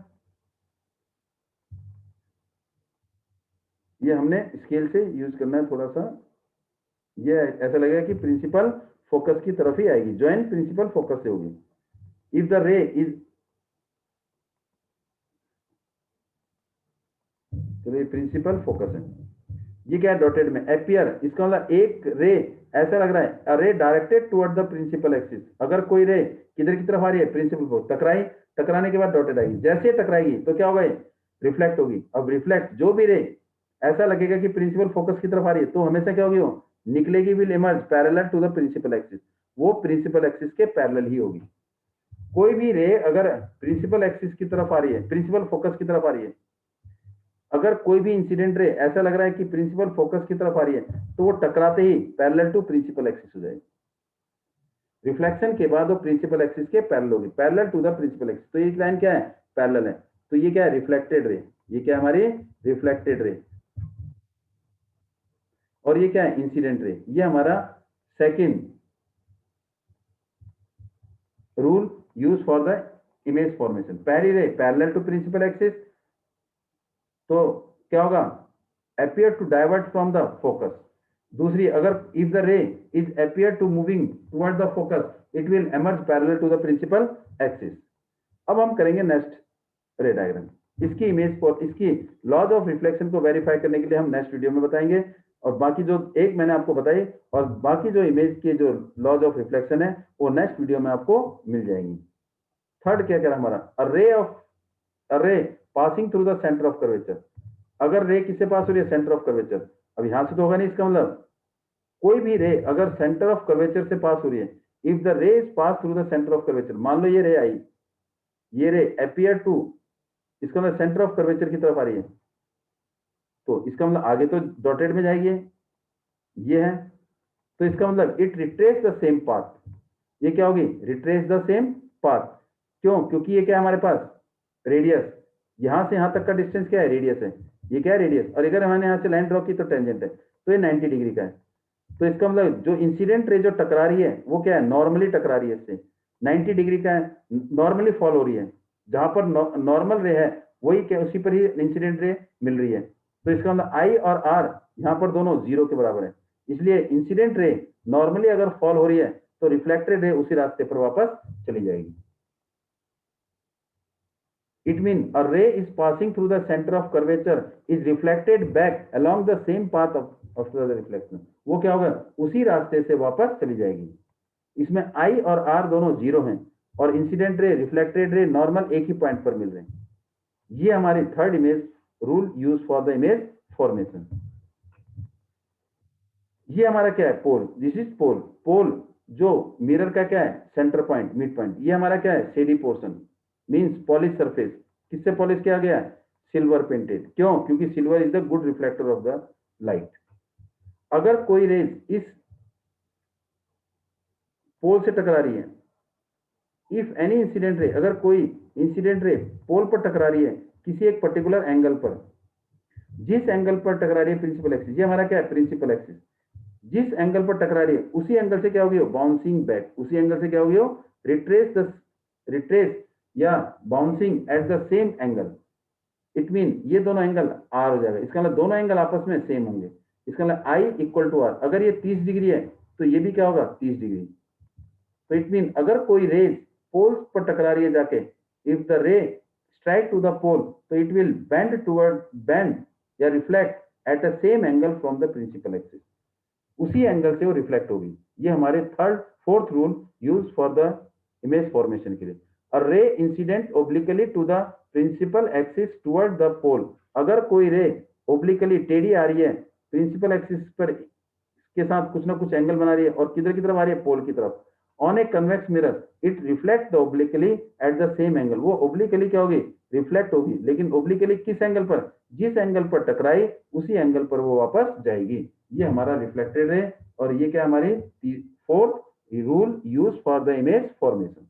A: ये हमने स्केल से यूज करना है थोड़ा सा, ये ऐसा लगेगा कि प्रिंसिपल फोकस की तरफ ही आएगी, ज्वाइन प्रिंसिपल फोकस से होगी। इफ द रे इज, तो ये प्रिंसिपल फोकस है। ये क्या है, डॉटेड में अपीयर, इसका मतलब एक रे ऐसा लग रहा है, a ray directed toward the principal axis. अगर कोई रे किधर की तरफ आ रही है, प्रिंसिपल फोकस, टकराई, टकराने के बाद डॉटेड आएगी, जैसे टकराएगी तो क्या होगा, रिफ्लेक्ट होगी। अब रिफ्लेक्ट जो भी रे ऐसा लगेगा कि प्रिंसिपल फोकस की तरफ आ रही है, तो हमेशा क्या होगी, वो निकलेगी, will emerge parallel to the principal axis, वो प्रिंसिपल एक्सिस के पैरेलल ही होगी। कोई भी रे अगर प्रिंसिपल एक्सिस की तरफ आ रही है, प्रिंसिपल फोकस की तरफ आ रही है, अगर कोई भी इंसिडेंट रे ऐसा लग रहा है कि प्रिंसिपल फोकस की तरफ आ रही है, तो वो टकराते ही पैरेलल टू प्रिंसिपल एक्सिस हो जाएगी। रिफ्लेक्शन के बाद वो प्रिंसिपल एक्सिस के पैरेलल होगी, parallel to the principal axis. तो ये लाइन क्या है, पैरेलल है। तो ये क्या है, रिफ्लेक्टेड रे, ये क्या है हमारी रिफ्लेक्टेड रे। और ये क्या है, इंसिडेंट रे। ये हमारा second rule use for the image formation. पहली ray parallel to principal axis, तो क्या होगा, appear to divert from the focus. दूसरी, अगर if the ray is appear to moving toward the focus it will emerge parallel to the principal axis. अब हम करेंगे next ray diagram. इसकी image for, इसकी लॉज ऑफ रिफ्लेक्शन को verify करने के लिए हम नेक्स्ट वीडियो में बताएंगे, और बाकी जो एक मैंने आपको बताई और बाकी जो इमेज के जो लॉज ऑफ रिफ्लेक्शन है वो नेक्स्ट वीडियो में आपको मिल जाएंगी। थर्ड क्या कह हमारा, a ray passing through the centre of curvature. अगर रे किससे पास हो रही है, सेंटर ऑफ कर्वेचर। अब यहां से तो होगा नहीं, इसका मतलब कोई भी रे अगर सेंटर ऑफ कर्वेचर से पास हो रही है, if the ray is pass through the centre of curvature, मान लो ये रे आई ये रे अपियर टू, इसका मतलब सेंटर ऑफ कर्वेचर की तरफ आ रही है, तो इसका मतलब आगे तो डॉटेड में जाएगी, ये है, तो इसका मतलब it retrace the same path, ये क्या होगी, रिट्रेस द सेम पाथ। क्यों, क्योंकि ये क्या है हमारे पास रेडियस, यहां से यहां तक का डिस्टेंस क्या है, रेडियस है, ये क्या है रेडियस, और अगर हमने यहां से लाइन ड्रॉ की तो टेंजेंट है, तो ये 90 डिग्री का है। तो इसका मतलब जो इंसिडेंट रे जो टकरा रही है वो क्या है, नॉर्मली टकरा रही है इससे, 90 डिग्री का है, नॉर्मली फॉल हो रही है, जहां पर नॉर्मल रे है वही क्या, उसी पर ही इंसिडेंट रे मिल रही है। तो इसका मतलब आई और आर यहाँ पर दोनों जीरो के बराबर है, इसलिए इंसिडेंट रे नॉर्मली अगर फॉल हो रही है तो रिफ्लेक्टेड रे उसी रास्ते पर वापस चली जाएगी। It means a ray is passing through the center of curvature is reflected back along the same path of the reflection. वो क्या होगा, उसी रास्ते से वापस चली जाएगी। इसमें I और R दोनों जीरो हैं और incident ray reflected ray normal एक ही पॉइंट पर मिल रहे हैं। ये हमारी third image rule use for the image formation. ये हमारा क्या है, पोल, दिस इज पोल। पोल जो मिरर का क्या है, सेंटर पॉइंट, मिड पॉइंट, ये हमारा क्या है, shady portion, means polish surface. किससे पॉलिश किया गया है, सिल्वर पेंटेड। क्यों, क्योंकि silver is the good reflector of the light. अगर कोई रेज इस पोल से टकरा रही है, इफ एनी इंसिडेंट रे, अगर कोई इंसिडेंट रे पोल पर टकरा रही है किसी एक पर्टिकुलर एंगल पर, जिस एंगल पर टकरा रही है प्रिंसिपल एक्सिस, ये हमारा क्या है, प्रिंसिपल एक्सिस, जिस एंगल पर टकरा रही है उसी एंगल से क्या होगी, बाउंसिंग बैक, उसी एंगल से क्या होगी, रिट्रेस या bouncing eight the same angle. It mean ये दोनों एंगल आर हो जाएगा, इसका मतलब दोनों एंगल आपस में सेम होंगे, इसका मतलब आई इक्वल टू आर। अगर ये 30 डिग्री है तो ये भी क्या होगा, 30 डिग्री। तो इट मीन अगर कोई रेज पोल्स पर टकरा रही है जाके, if the ray strike to the pole, तो इट विल बेंड या reflect at the same angle from the principal axis, उसी एंगल से वो रिफ्लेक्ट होगी। ये हमारे fourth rule use for the image formation के लिए। A ray incident obliquely to the principal axis toward the pole, अगर कोई रे ओब्लिकली टेढ़ी आ रही है प्रिंसिपल एक्सिस पर के साथ कुछ ना कुछ एंगल बना रही है और किधर की तरफ आ रही है, पोल की तरफ, on a convex mirror it reflect the obliquely eight the same angle, वो ओब्लिकली क्या होगी, रिफ्लेक्ट होगी, लेकिन ओब्लिकली किस एंगल पर, जिस एंगल पर टकराई उसी एंगल पर वो वापस जाएगी। ये हमारा रिफ्लेक्टेड है, और ये क्या हमारी fourth rule use for the image formation.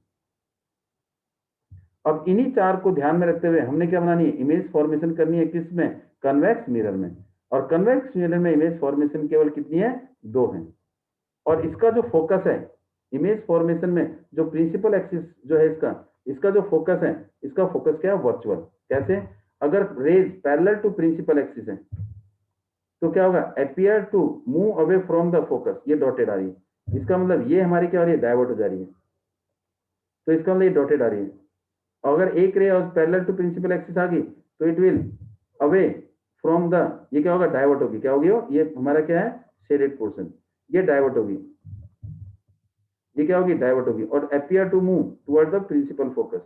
A: अब इन्हीं चार को ध्यान में रखते हुए हमने क्या बनानी है, इमेज फॉर्मेशन करनी है, किसमें, कन्वेक्स मिरर में। और कन्वेक्स मिरर में इमेज फॉर्मेशन केवल कितनी है, दो है। और इसका जो फोकस है इमेज फॉर्मेशन में, जो प्रिंसिपल एक्सिस जो है इसका जो फोकस है, इसका फोकस क्या है, वर्चुअल। कैसे, अगर rays parallel to principal axis है तो क्या होगा, appear to move away from the focus, ये डॉटेड आ रही है, इसका मतलब ये हमारी क्या हो रही है, डाइवर्ट हो जा रही है, तो इसका मतलब ये डॉटेड आ रही है। अगर एक रे और पैरेलल टू प्रिंसिपल एक्सिस आ गई तो it will away from the, ये क्या होगा, डाइवर्ट होगी, क्या होगी, ये हमारा क्या है, शेडेड पोर्शन, ये डाइवर्ट होगी, ये क्या होगी, डाइवर्ट होगी, और appear to move toward the principal focus,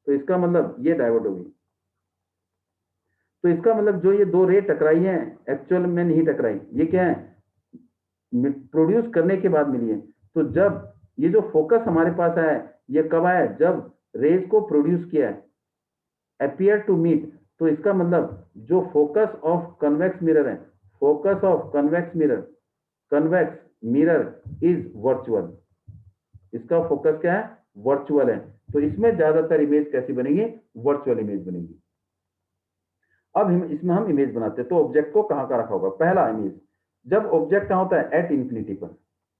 A: तो इसका मतलब ये डाइवर्ट होगी। तो इसका मतलब जो ये दो रे टकराई हैं एक्चुअल में नहीं टकराई, ये क्या है, प्रोड्यूस करने के बाद मिली है। तो जब ये जो फोकस हमारे पास आया है, ये कब आया, जब रेज को प्रोड्यूस किया है, अपीयर टू मीट, तो इसका मतलब जो फोकस ऑफ कन्वेक्स मिरर है, focus of convex mirror is virtual, इसका फोकस क्या है, वर्चुअल है। तो इसमें ज्यादातर इमेज कैसी बनेगी, वर्चुअल इमेज बनेगी। अब इसमें हम इमेज बनाते हैं, तो ऑब्जेक्ट को कहां का रखा होगा, पहला इमेज, जब ऑब्जेक्ट कहां होता है, एट इंफिनिटी पर,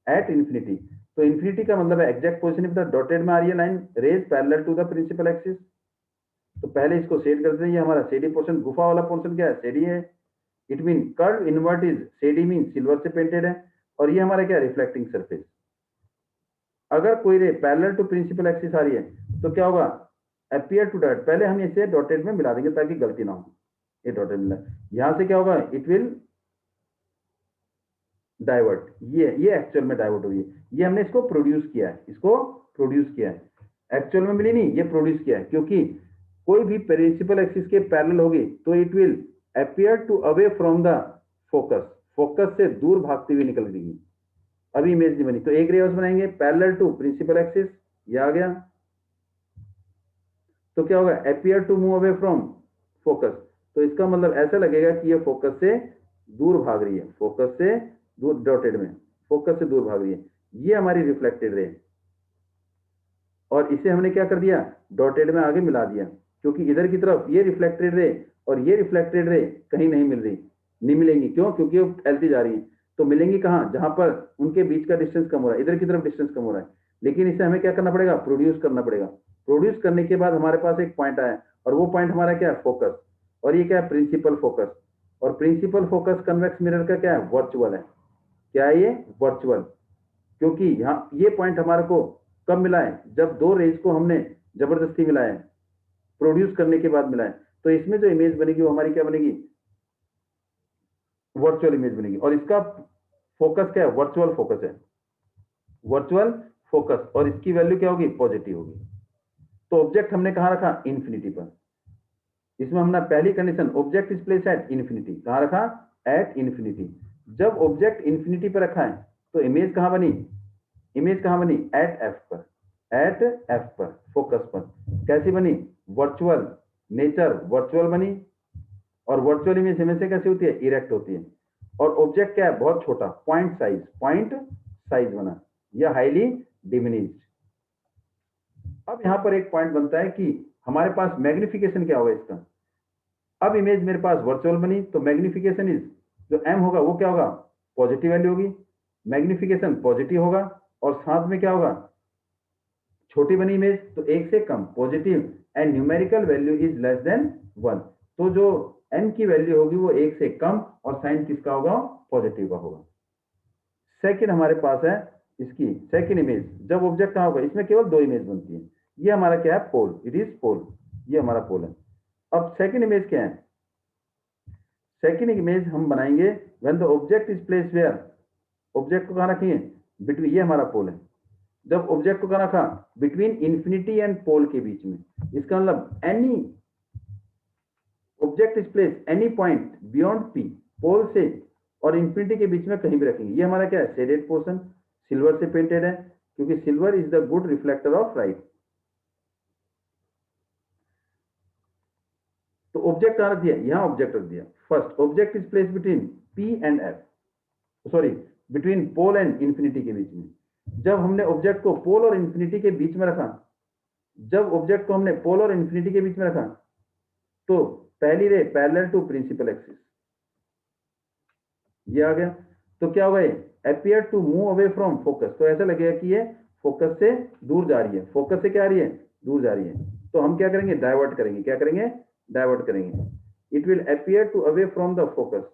A: एट इंफिनिटी, तो इंफिनिटी का मतलब है exact position of the dotted में आ रही है line, rays parallel to the principal axis. तो पहले इसको शेड करते हैं, ये हमारा शेडी पोर्शन, गुफा वाला पोर्शन क्या है, शेडी है। It mean curve invert is shady, mean silver से पेंटेड है, और ये हमारा क्या, रिफ्लेक्टिंग सरफेस। अगर कोई ray parallel to principal axis आ रही है तो क्या होगा, अपीयर टू डॉट, पहले हम इसे डॉटेड में मिला देंगे ताकि गलती ना हो, ये डॉटेड मिला, यहां से क्या होगा, इट विल डाइवर्ट, ये एक्चुअल में डाइवर्ट हुई है, ये हमने इसको प्रोड्यूस किया है, इसको प्रोड्यूस किया है, एक्चुअल में मिली नहीं, ये प्रोड्यूस किया है, क्योंकि कोई भी प्रिंसिपल एक्सिस के पैरेलल होगी तो it will appear to away from the focus, focus से दूर भागती हुई निकल रही। अभी इमेज नहीं बनी, तो एक रे बनाएंगे पैरेलल टू प्रिंसिपल एक्सिस, ये आ गया। तो क्या होगा, appear to move away from focus, तो इसका मतलब ऐसा लगेगा कि ये फोकस से दूर भाग रही है, फोकस से दूर, डॉटेड में फोकस से दूर भाग रही है, ये हमारी रिफ्लेक्टेड रे। और इसे हमने क्या कर दिया, डॉटेड में आगे मिला दिया, क्योंकि इधर की तरफ ये रिफ्लेक्टेड रे और ये रिफ्लेक्टेड रे कहीं नहीं मिल रही, नहीं मिलेंगी, क्यों, क्योंकि वो फैलती जा रही है। तो मिलेंगी कहाँ, जहां पर उनके बीच का डिस्टेंस कम हो रहा है, इधर की तरफ डिस्टेंस कम हो रहा है। लेकिन इसे हमें क्या करना पड़ेगा, प्रोड्यूस करना पड़ेगा। प्रोड्यूस करने के बाद हमारे पास एक पॉइंट आया, और वो पॉइंट हमारा क्या है, फोकस, और ये क्या है, प्रिंसिपल फोकस। और प्रिंसिपल फोकस कन्वेक्स मिरर का क्या है, वर्चुअल है। क्या है ये, वर्चुअल, क्योंकि यहाँ ये पॉइंट हमारे को कब मिला है, जब दो रेज को हमने जबरदस्ती मिलाया है, प्रोड्यूस करने के बाद मिलाया है। तो इसमें जो इमेज बनेगी वो हमारी क्या बनेगी, वर्चुअल इमेज बनेगी। और इसका फोकस क्या है, वर्चुअल फोकस है, वर्चुअल फोकस, और इसकी वैल्यू क्या होगी, पॉजिटिव होगी। तो ऑब्जेक्ट हमने कहां रखा, इन्फिनिटी पर। इसमें हमने पहली condition, object is place at infinity, कहां रखा, एट इन्फिनिटी। जब ऑब्जेक्ट इन्फिनिटी पर रखा है तो इमेज कहां बनी, इमेज कहां बनी, एट एफ पर, एट एफ पर, फोकस पर। कैसी बनी, वर्चुअल, नेचर वर्चुअल बनी। और वर्चुअल इमेज हमेशा कैसी होती है, इरेक्ट होती है। और ऑब्जेक्ट क्या है, बहुत छोटा, पॉइंट साइज बना, यह हाईली डिमिनिश्ड। अब यहां पर एक पॉइंट बनता है कि हमारे पास मैग्निफिकेशन क्या होगा इसका। अब इमेज मेरे पास वर्चुअल बनी, तो मैग्निफिकेशन इज, जो एम होगा वो क्या होगा, पॉजिटिव वैल्यू होगी, मैग्निफिकेशन पॉजिटिव होगा। और साथ में क्या होगा, छोटी बनी इमेज तो एक से कम, positive, and numerical value is less than 1, तो जो एन की वैल्यू होगी वो एक से कम, और साइन किसका होगा, पॉजिटिव का होगा। सेकंड हमारे पास है इसकी सेकंड इमेज, जब ऑब्जेक्ट कहां होगा, इसमें केवल दो इमेज बनती है। ये हमारा क्या है, पोल, इट इज पोल, ये हमारा पोल है। अब सेकंड इमेज क्या है, सेकंड इमेज हम बनाएंगे when the object is place where, object को कहां रखेंगे, बिटवीन, ये हमारा पोल है। जब ऑब्जेक्ट को कहां रखा, बिटवीन इंफिनिटी एंड पोल के बीच में, इसका मतलब any object is place any point beyond P, pole से और इंफिनिटी के बीच में कहीं भी रखेंगे। ये हमारा क्या है, शेडेड पोर्शन, सिल्वर से पेंटेड है, क्योंकि silver is the good reflector of light. तो ऑब्जेक्ट कहां रख दिया, यहां ऑब्जेक्ट रख दिया। First object is place between P and F, sorry, between pole and infinity के बीच में। जब हमने ऑब्जेक्ट को पोल और इंफिनिटी के बीच में रखा, जब ऑब्जेक्ट को हमने पोल और इंफिनिटी के बीच में रखा, तो पहली ray parallel to principal axis, ये आ गया। तो क्या होगा, ये appear to move away from focus, तो ऐसा लगेगा कि ये फोकस से दूर जा रही है, फोकस से क्या आ रही है, दूर जा रही है। तो हम क्या करेंगे, डाइवर्ट करेंगे, क्या करेंगे, डाइवर्ट करेंगे। It will appear to away from the focus,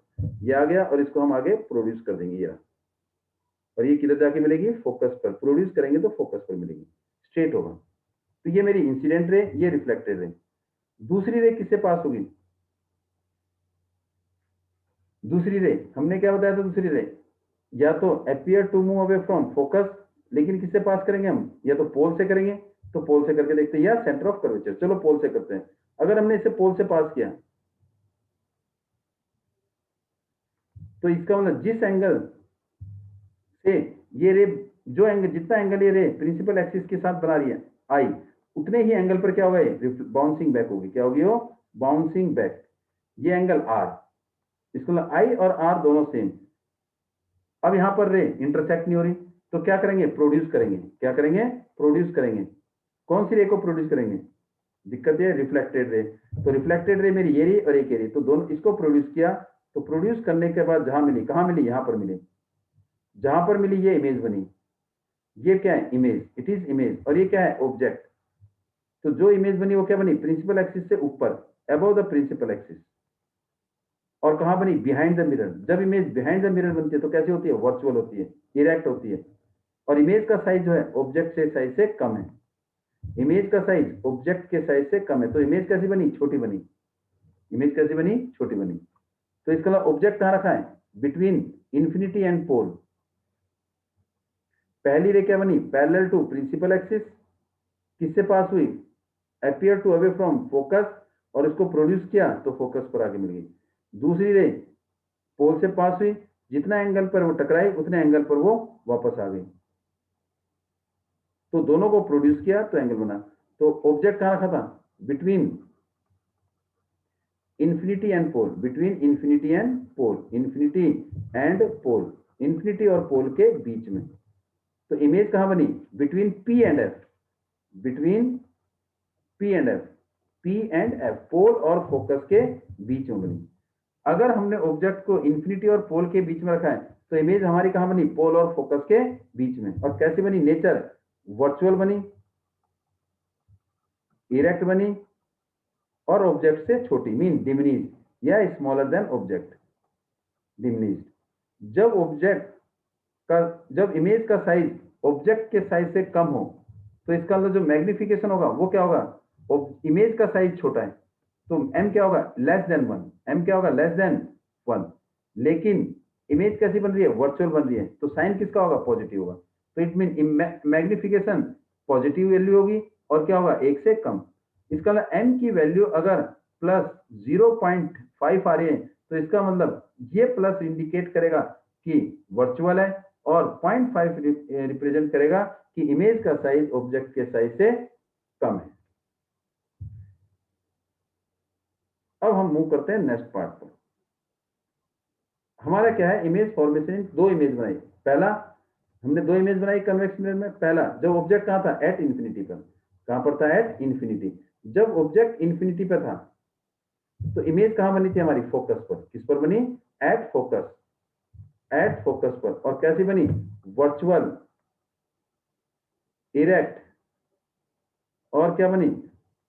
A: ये आ गया, और इसको हम आगे प्रोड्यूस कर देंगे, ये। और ये किधर जाके मिलेगी, फोकस पर, प्रोड्यूस करेंगे तो फोकस पर मिलेगी, स्ट्रेट होगा। तो ये मेरी इंसिडेंट रे, ये रिफ्लेक्टेड रे। दूसरी रे किससे पास होगी, दूसरी रे हमने क्या बताया था, दूसरी रे या तो appear to move away from focus, लेकिन किससे पास करेंगे हम, या तो पोल से करेंगे, तो पोल से करके देखते हैं, या सेंटर ऑफ कर्वेचर, चलो पोल से करते हैं। अगर हमने इसे पोल से पास किया, तो इसका मतलब जिस एंगल से ये रे, जो एंगल, जितना एंगल ये रे प्रिंसिपल एक्सिस के साथ बना रही है आई, उतने ही एंगल पर क्या होगा, बाउंसिंग बैक होगी, क्या होगी वो, बाउंसिंग बैक। ये एंगल आर, इसको मतलब आई और आर दोनों सेम। अब यहां पर रे इंटरसेक्ट नहीं हो रही, तो क्या करेंगे, प्रोड्यूस करेंगे, क्या करेंगे, प्रोड्यूस करेंगे। कौन सी रे को प्रोड्यूस करेंगे, दिक्कत है रिफ्लेक्टेड रे। तो रिफ्लेक्टेड रे मेरी ये रे और एक ये रे, तो दोनों इसको प्रोड्यूस किया। तो प्रोड्यूस करने के बाद जहां मिली, कहां मिली, यहां पर मिली, जहां पर मिली ये इमेज बनी। ये क्या है, इमेज, इट इज इमेज। और ये क्या है, ऑब्जेक्ट। तो जो इमेज बनी वो क्या बनी, प्रिंसिपल एक्सिस से ऊपर, अबव द प्रिंसिपल एक्सिस। और कहां बनी, बिहाइंड द मिरर। जब इमेज बिहाइंड द मिरर बनती है तो कैसी होती है, वर्चुअल होती है, इरेक्ट होती है। और इमेज का साइज जो है ऑब्जेक्ट से साइज से कम है, इमेज का साइज ऑब्जेक्ट के साइज से कम है। तो इमेज कैसी बनी, छोटी बनी, इमेज कैसी बनी, छोटी बनी। तो इसका मतलब ऑब्जेक्ट कहां रखा है, बिटवीन इंफिनिटी एंड पोल। पहली रे क्या बनी, पैरेलल टू प्रिंसिपल एक्सिस, किससे पास हुई, appear to away from focus, और इसको प्रोड्यूस किया तो फोकस पर आगे मिल गई। दूसरी रे पोल से पास हुई, जितना एंगल पर वो टकराई उतने एंगल पर वो वापस आ गई। तो दोनों को प्रोड्यूस किया तो एंगल बना। तो ऑब्जेक्ट कहां रखा था, between infinity and pole, between infinity and pole, infinity and pole, infinity और पोल के बीच में। तो इमेज कहां बनी? Between P and F, between P and F, P and F, pole और फोकस के बीच में बनी। अगर हमने ऑब्जेक्ट को इंफिनिटी और पोल के बीच में रखा है तो इमेज हमारी कहां बनी? पोल और फोकस के बीच में। और कैसी बनी? नेचर वर्चुअल बनी, इरेक्ट बनी और ऑब्जेक्ट से छोटी, मीन डिमिनिज या स्मॉलर देन ऑब्जेक्ट, डिमिनिज। जब ऑब्जेक्ट का, जब इमेज का साइज ऑब्जेक्ट के साइज से कम हो तो इसका मतलब जो मैग्निफिकेशन होगा वो क्या होगा? इमेज का साइज छोटा है तो m क्या होगा? लेस देन 1, m क्या होगा? Less than 1। लेकिन इमेज कैसी बन रही है? वर्चुअल बन रही है, तो साइन किसका होगा? पॉजिटिव होगा। तो it mean magnification positive value होगी और क्या होगा? 1 से कम। इसका मतलब m की वैल्यू अगर प्लस 0.5 आ रही है तो इसका मतलब ये प्लस इंडिकेट करेगा कि वर्चुअल है और 0.5 रिप्रेजेंट करेगा कि इमेज का साइज ऑब्जेक्ट के साइज से कम है। अब हम मूव करते हैं नेक्स्ट पार्ट पर। हमारा क्या है? Image formation. दो इमेज बनाई। पहला हमने दो इमेज बनाई कन्वेक्स मिरर में। पहला जब ऑब्जेक्ट कहां था? एट इंफिनिटी पर। कहां पर था? At infinity. जब ऑब्जेक्ट इंफिनिटी पर था तो इमेज कहां बनी थी हमारी? फोकस पर। किस पर बनी? एट फोकस, एट फोकस पर। और कैसी बनी? वर्चुअल, इरेक्ट और क्या बनी?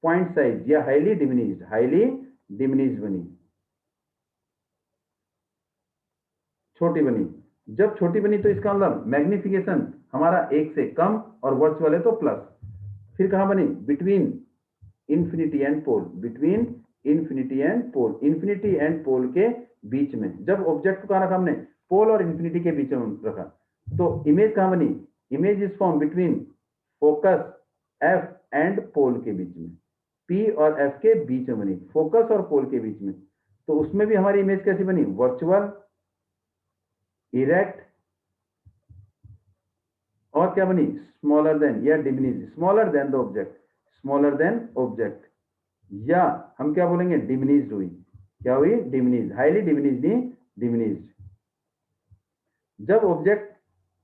A: पॉइंट साइज या हाईली डिमिनिज्ड, हाईली डिमिनिज्ड बनी, छोटी बनी। जब छोटी बनी तो इसका मतलब मैग्निफिकेशन हमारा 1 से कम और वर्चुअल है तो प्लस। फिर कहां बनी? Between infinity and pole, between infinity and pole, infinity and pole के बीच में। जब ऑब्जेक्ट को कहां रखा हमने? पोल और इंफिनिटी के बीच में रखा तो इमेज कहां बनी? Image is form between focus F and pole के बीच में, पी और एफ के बीच में बनी, फोकस और पोल के बीच में। तो उसमें भी हमारी इमेज कैसी बनी? वर्चुअल, इरेक्ट और क्या बनी? स्मॉलर देन या diminished, smaller than the object, smaller than object, या हम क्या बोलेंगे? डिमिनिज्ड हुई। क्या हुई? डिमिनिज्ड, हाईली डिमिनिज्ड नहीं, डिमिनिज्ड। जब ऑब्जेक्ट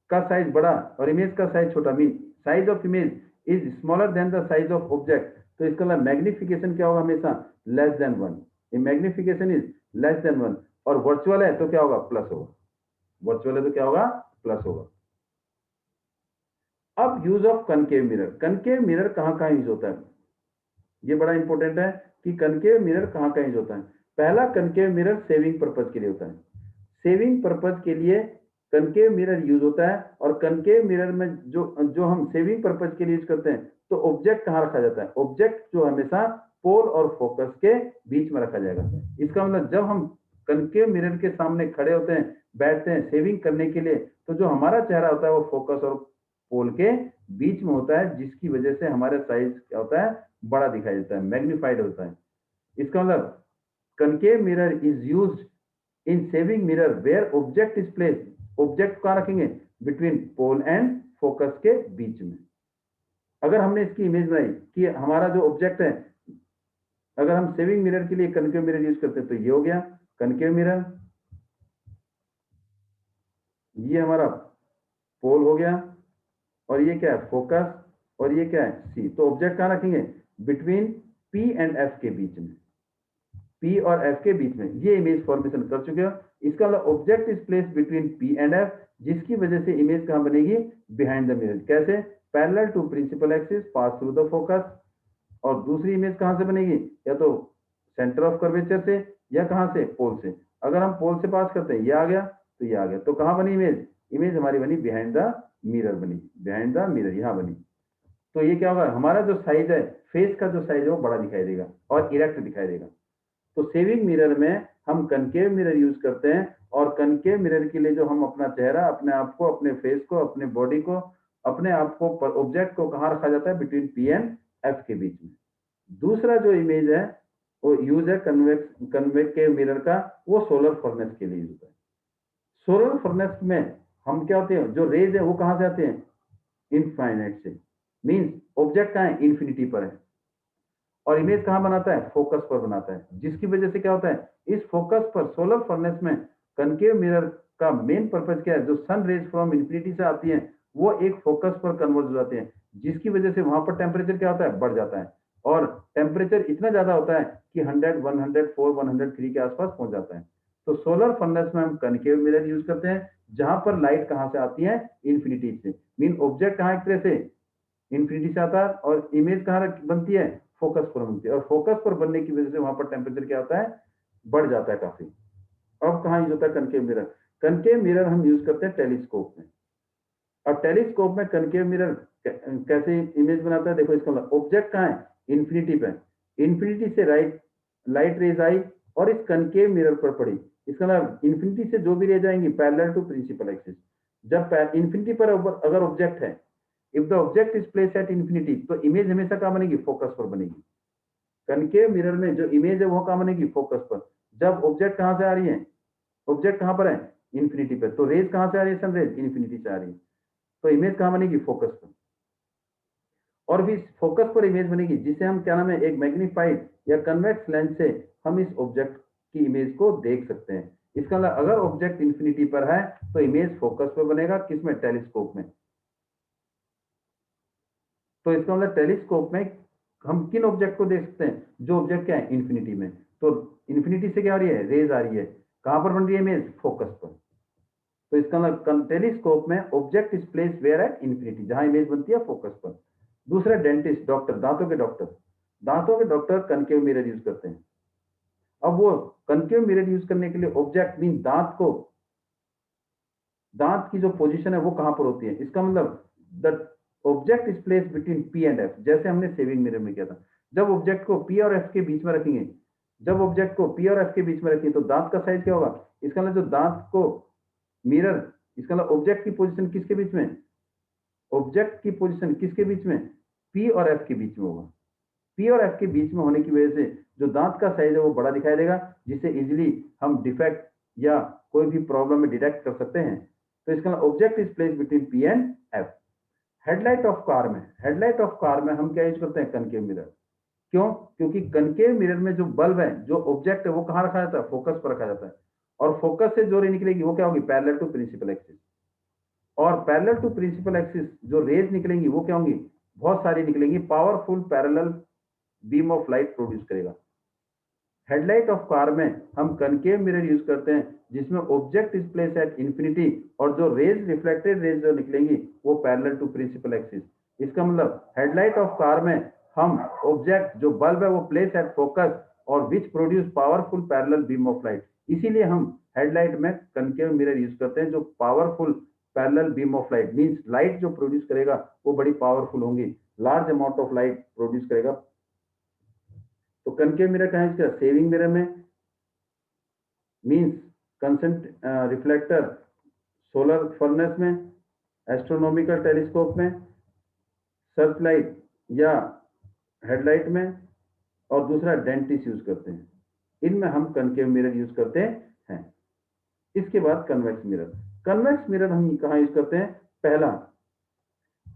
A: का साइज बड़ा और इमेज का साइज छोटा, mean size of image is smaller than the size of object, तो इसका मतलब मैग्निफिकेशन क्या होगा? हमेशा less than 1। Magnification is less than 1। और वर्चुअल है तो क्या होगा? प्लस होगा। वर्चुअल है तो क्या होगा? प्लस होगा। अब use of concave mirror. Concave mirror कहां कहां यूज होता है? ये बड़ा इंपॉर्टेंट है कि कनकेव मिरर कहां कहां यूज होता है। पहला, कनकेव मिरर सेविंग पर्पज के लिए होता है। सेविंग पर्पज के लिए कनकेव मिरर यूज होता है। और कनकेव मिरर में जो जो हम सेविंग पर्पज के लिए यूज करते हैं तो ऑब्जेक्ट कहां रखा जाता है? ऑब्जेक्ट जो हमेशा पोल और फोकस के बीच में रखा जाएगा। इसका मतलब जब हम कनकेव मिरर के सामने खड़े होते हैं, बैठते हैं सेविंग करने के लिए, तो जो हमारा चेहरा होता है वो फोकस और पोल के बीच में होता है, जिसकी वजह से हमारा साइज क्या होता है? बड़ा दिखाई देता है, मैग्नीफाइड होता है। इसका मतलब concave mirror is used in saving mirror where object is placed। Object कहां रखेंगे? बिटवीन पोल एंड फोकस के बीच में। अगर हमने इसकी इमेज बनाई कि हमारा जो ऑब्जेक्ट है, अगर हम सेविंग मिरर के लिए कनकेव मिरर यूज करते हैं तो ये हो गया कनकेव मिरर, ये हमारा पोल हो गया और ये क्या है? फोकस, और ये क्या है? सी। तो ऑब्जेक्ट कहां रखेंगे? बिटवीन पी एंड एफ के बीच में, पी और एफ के बीच में। ये इमेज फॉर्मेशन कर चुके हो। इसका मतलब object is place between P and F, जिसकी वजह से इमेज कहां बनेगी? Behind the mirror. कैसे? Parallel to principal axis pass through the focus. और दूसरी इमेज कहां से बनेगी? या तो सेंटर ऑफ कर्वेचर से या कहां से? पोल से। अगर हम पोल से पास करते हैं, ये आ गया तो ये आ गया, तो कहां बनी इमेज? इमेज हमारी बनी बिहाइंड द मिरर, बनी बिहाइंड द मिरर, यहां बनी। तो ये क्या होगा? हमारा जो साइज है, फेस का जो साइज है वो बड़ा दिखाई देगा और इरेक्ट दिखाई देगा। तो सेविंग मिरर में हम कनकेव मिरर यूज करते हैं। और कनकेव मिरर के लिए जो हम अपना चेहरा, अपने आप को, अपने फेस को, अपने बॉडी को, अपने आप को, ऑब्जेक्ट को कहां रखा जाता है? बिटवीन पी एंड एफ के बीच में। दूसरा जो इमेज है वो यूज है कन्वेक्टिव मिरर का, वो सोलर फर्नेस के लिए यूज होता है। सोलर फर्नेस में हम क्या होते हैं? जो रेज है वो कहां से आते हैं? इनफाइनाइट से। मींस ऑब्जेक्ट कहां है? इंफिनिटी पर है। और इमेज कहाँ बनाता है, फोकस पर बनाता है, जिसकी वजह से क्या होता है, इस फोकस पर सोलर फर्नेस में कनकेव मिरर का मेन पर्पज क्या है, जो सन रेज फ्रॉम इंफिनिटी से आती है वो एक फोकस पर कन्वर्ज हो जाते हैं, जिसकी वजह से वहां पर टेम्परेचर क्या होता है, बढ़ जाता है, और टेम्परेचर इतना ज्यादा होता है कि 100, 104, 103 के आसपास पहुंच जाता है। तो सोलर फर्नेस में हम कनकेव मिरर यूज करते हैं, जहां पर लाइट कहां से आती है, इंफिनिटी से, मीन ऑब्जेक्ट कहां एक तरह से इंफिनिटी से आता है, और इमेज कहां बनती है, फोकस पर बनती है, और फोकस पर बनने की वजह से वहां पर टेम्परेचर क्या होता है, बढ़ जाता है काफी। अब कहां यूज होता है कनकेव मिरर, कनकेव मिरर हम यूज करते हैं टेलीस्कोप में। अब टेलीस्कोप में कनकेव मिरर कैसे इमेज बनाता है, देखो इसका मतलब ऑब्जेक्ट कहां है, इंफिनिटी पे, इंफिनिटी से लाइट रेज आई और इस कनकेव मिरर पर पड़ी, इसका मतलब इंफिनिटी से जो भी रेज आएंगी पैरेलल टू प्रिंसिपल एक्सिस, जब इंफिनिटी पर अगर ऑब्जेक्ट है, if the object is place at infinity, तो इमेज हमेशा कहां बनेगी, फोकस पर बनेगी। कनकेव मिरर में जो इमेज है वो कहां बनेगी, फोकस पर। जब ऑब्जेक्ट कहां से आ रही है, ऑब्जेक्ट कहां पर है, इंफिनिटी पे, तो रेज कहां से आ रही है, सन रेज इंफिनिटी से आ रही है, तो इमेज कहां बनेगी, फोकस पर। और भी फोकस पर इमेज बनेगी, जिसे हम क्या नाम है, एक मैग्नीफाइड या कन्वेक्स लेंस से हम इस ऑब्जेक्ट की इमेज को देख सकते हैं। इसका मतलब अगर ऑब्जेक्ट इंफिनिटी पर है तो इमेज फोकस पर बनेगा, किसमें, टेलीस्कोप में। तो इसका मतलब टेलीस्कोप में हम किन ऑब्जेक्ट को देख सकते हैं, जो ऑब्जेक्ट क्या है, इंफिनिटी में। तो इंफिनिटी से क्या आ रही है, रेज आ रही है, कहां पर बन रही है इमेज, फोकस पर। तो इसका मतलब टेलीस्कोप में object is place where at infinity, जहां इमेज बनती है फोकस पर। दूसरा डेंटिस्ट, डॉक्टर, दांतों के डॉक्टर, दांतों के डॉक्टर कनकेव मिरर यूज करते हैं। अब वो कनकेव मिरर यूज करने के लिए ऑब्जेक्ट मीन दांत की जो पोजीशन है वो कहां पर होती है, इसका मतलब the object is place between P and F, जैसे हमने सेविंग मिरर में किया था। जब ऑब्जेक्ट को पी और एफ के बीच में रखेंगे, जब ऑब्जेक्ट को पी और एफ के बीच में रखेंगे तो दांत का साइज क्या होगा, इसका मतलब जो दांत को मिरर, इसका मतलब ऑब्जेक्ट की पोजीशन किसके बीच में, ऑब्जेक्ट की पोजीशन किसके बीच में, पी और एफ के बीच में होगा। पी और एफ के बीच में होने की वजह से जो दांत का साइज है वो बड़ा दिखाई देगा, जिससे इजीली हम डिफेक्ट या कोई भी प्रॉब्लम में डिटेक्ट कर सकते हैं। तो इसका object is place between P and F. Headlight of car में हम क्या यूज करते हैं, कनकेव मिरर। क्यों, क्योंकि कनकेव मिरर में जो बल्ब है, जो ऑब्जेक्ट है वो कहां रखा जाता है, फोकस पर रखा जाता है, और फोकस से जो रे निकलेगी वो क्या होगी, पैरेलल टू प्रिंसिपल एक्सिस। और पैरेलल टू प्रिंसिपल एक्सिस जो रेज निकलेंगी वो क्या होंगी, बहुत सारी निकलेंगी, powerful parallel beam of light produce करेगा। हेडलाइट ऑफ कार में हम कनकेव मिरर यूज करते हैं, जिसमें object is place at infinity, और जो रेज, रिफ्लेक्टेड रेज जो निकलेंगी वो पैरेलल टू प्रिंसिपल एक्सिस। इसका मतलब हेडलाइट ऑफ कार में हम ऑब्जेक्ट जो बल्ब है वो प्लेस एट फोकस और which produce powerful parallel beam of light, इसीलिए हम हेडलाइट में कनकेव मिरर यूज करते हैं, जो powerful parallel beam of light means light जो प्रोड्यूस करेगा वो बड़ी पावरफुल होंगी, large amount of light produce करेगा। तो कनकेव मिरर कहाँ है, इसका सेविंग मिरर में, means consent reflector solar furnace में, एस्ट्रोनॉमिकल टेलीस्कोप में, सर्च लाइट या हेडलाइट में, और दूसरा डेंटिस्ट यूज करते हैं। इनमें हम कनकेव मिरर यूज करते हैं। इसके बाद कन्वेक्स मिरर, कन्वेक्स मिरर हम कहाँ यूज करते हैं, पहला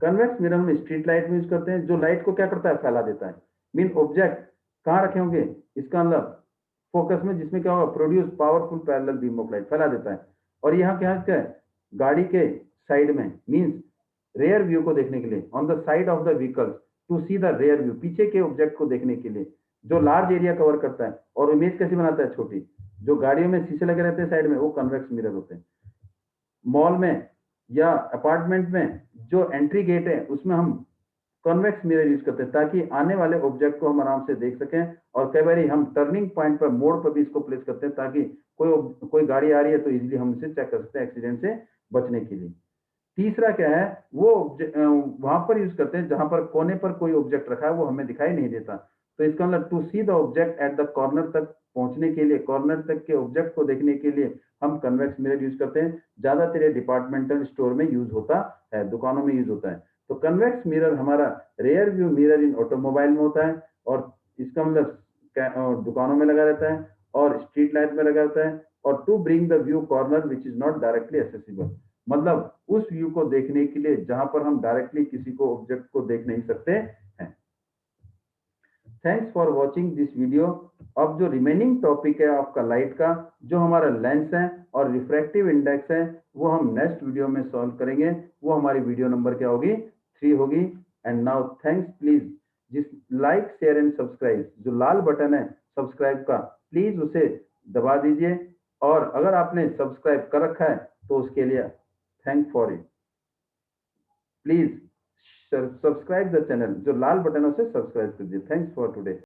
A: कन्वेक्स मिरर हम स्ट्रीट लाइट में यूज करते हैं, जो लाइट को क्या करता है, फैला देता है। मीन ऑब्जेक्ट कहाँ रखे होंगे, इसका मतलब फोकस में, जिसमें क्या होगा, produce powerful parallel beam of light, फैला देता है। और यहाँ क्या है, गाड़ी के साइड में, मींस रेयर व्यू को देखने के लिए, on the side of the vehicle to see the rear view, पीछे के ऑब्जेक्ट को देखने के लिए, जो लार्ज एरिया कवर करता है और इमेज कैसी बनाता है, छोटी। जो गाड़ियों में शीशे लगे रहते हैं साइड में, वो कन्वेक्स मिरर होते हैं। मॉल में या अपार्टमेंट में जो एंट्री गेट है उसमें हम कॉन्वेक्स मिरर यूज करते हैं, ताकि आने वाले ऑब्जेक्ट को हम आराम से देख सकें। और कई बार हम टर्निंग पॉइंट पर, मोड़ पर भी इसको प्लेस करते हैं, ताकि कोई गाड़ी आ रही है तो इजीली हम इसे चेक कर सकते हैं एक्सीडेंट से बचने के लिए। तीसरा क्या है, वो वहां पर यूज करते हैं जहां पर कोने पर कोई ऑब्जेक्ट रखा है वो हमें दिखाई नहीं देता, तो इसका मतलब to see the object at the corner तक पहुंचने के लिए, कॉर्नर तक के ऑब्जेक्ट को देखने के लिए हम कन्वेक्स मिरर यूज करते हैं। ज्यादातर ये डिपार्टमेंटल स्टोर में यूज होता है, दुकानों में यूज होता है। तो कन्वेक्स मिरर हमारा रेयर व्यू मिरर इन ऑटोमोबाइल में होता है, और इसका मतलब दुकानों में लगा रहता है और स्ट्रीट लाइट में लगा रहता है, और to bring the view corner which is not directly accessible, मतलब उस व्यू को देखने के लिए जहां पर हम डायरेक्टली किसी को ऑब्जेक्ट को देख नहीं सकते हैं। Thanks for watching this video. अब जो रिमेनिंग टॉपिक है आपका लाइट का, जो हमारा लेंस है और रिफ्रैक्टिव इंडेक्स है, वो हम नेक्स्ट वीडियो में सॉल्व करेंगे। वो हमारी वीडियो नंबर क्या होगी, 3 होगी। एंड नाउ थैंक्स, प्लीज जिस लाइक शेयर एंड सब्सक्राइब, जो लाल बटन है सब्सक्राइब का, प्लीज उसे दबा दीजिए। और अगर आपने सब्सक्राइब कर रखा है तो उसके लिए thank for it. Please subscribe the channel, जो लाल बटन है उसे सब्सक्राइब कर दीजिए। Thanks for today.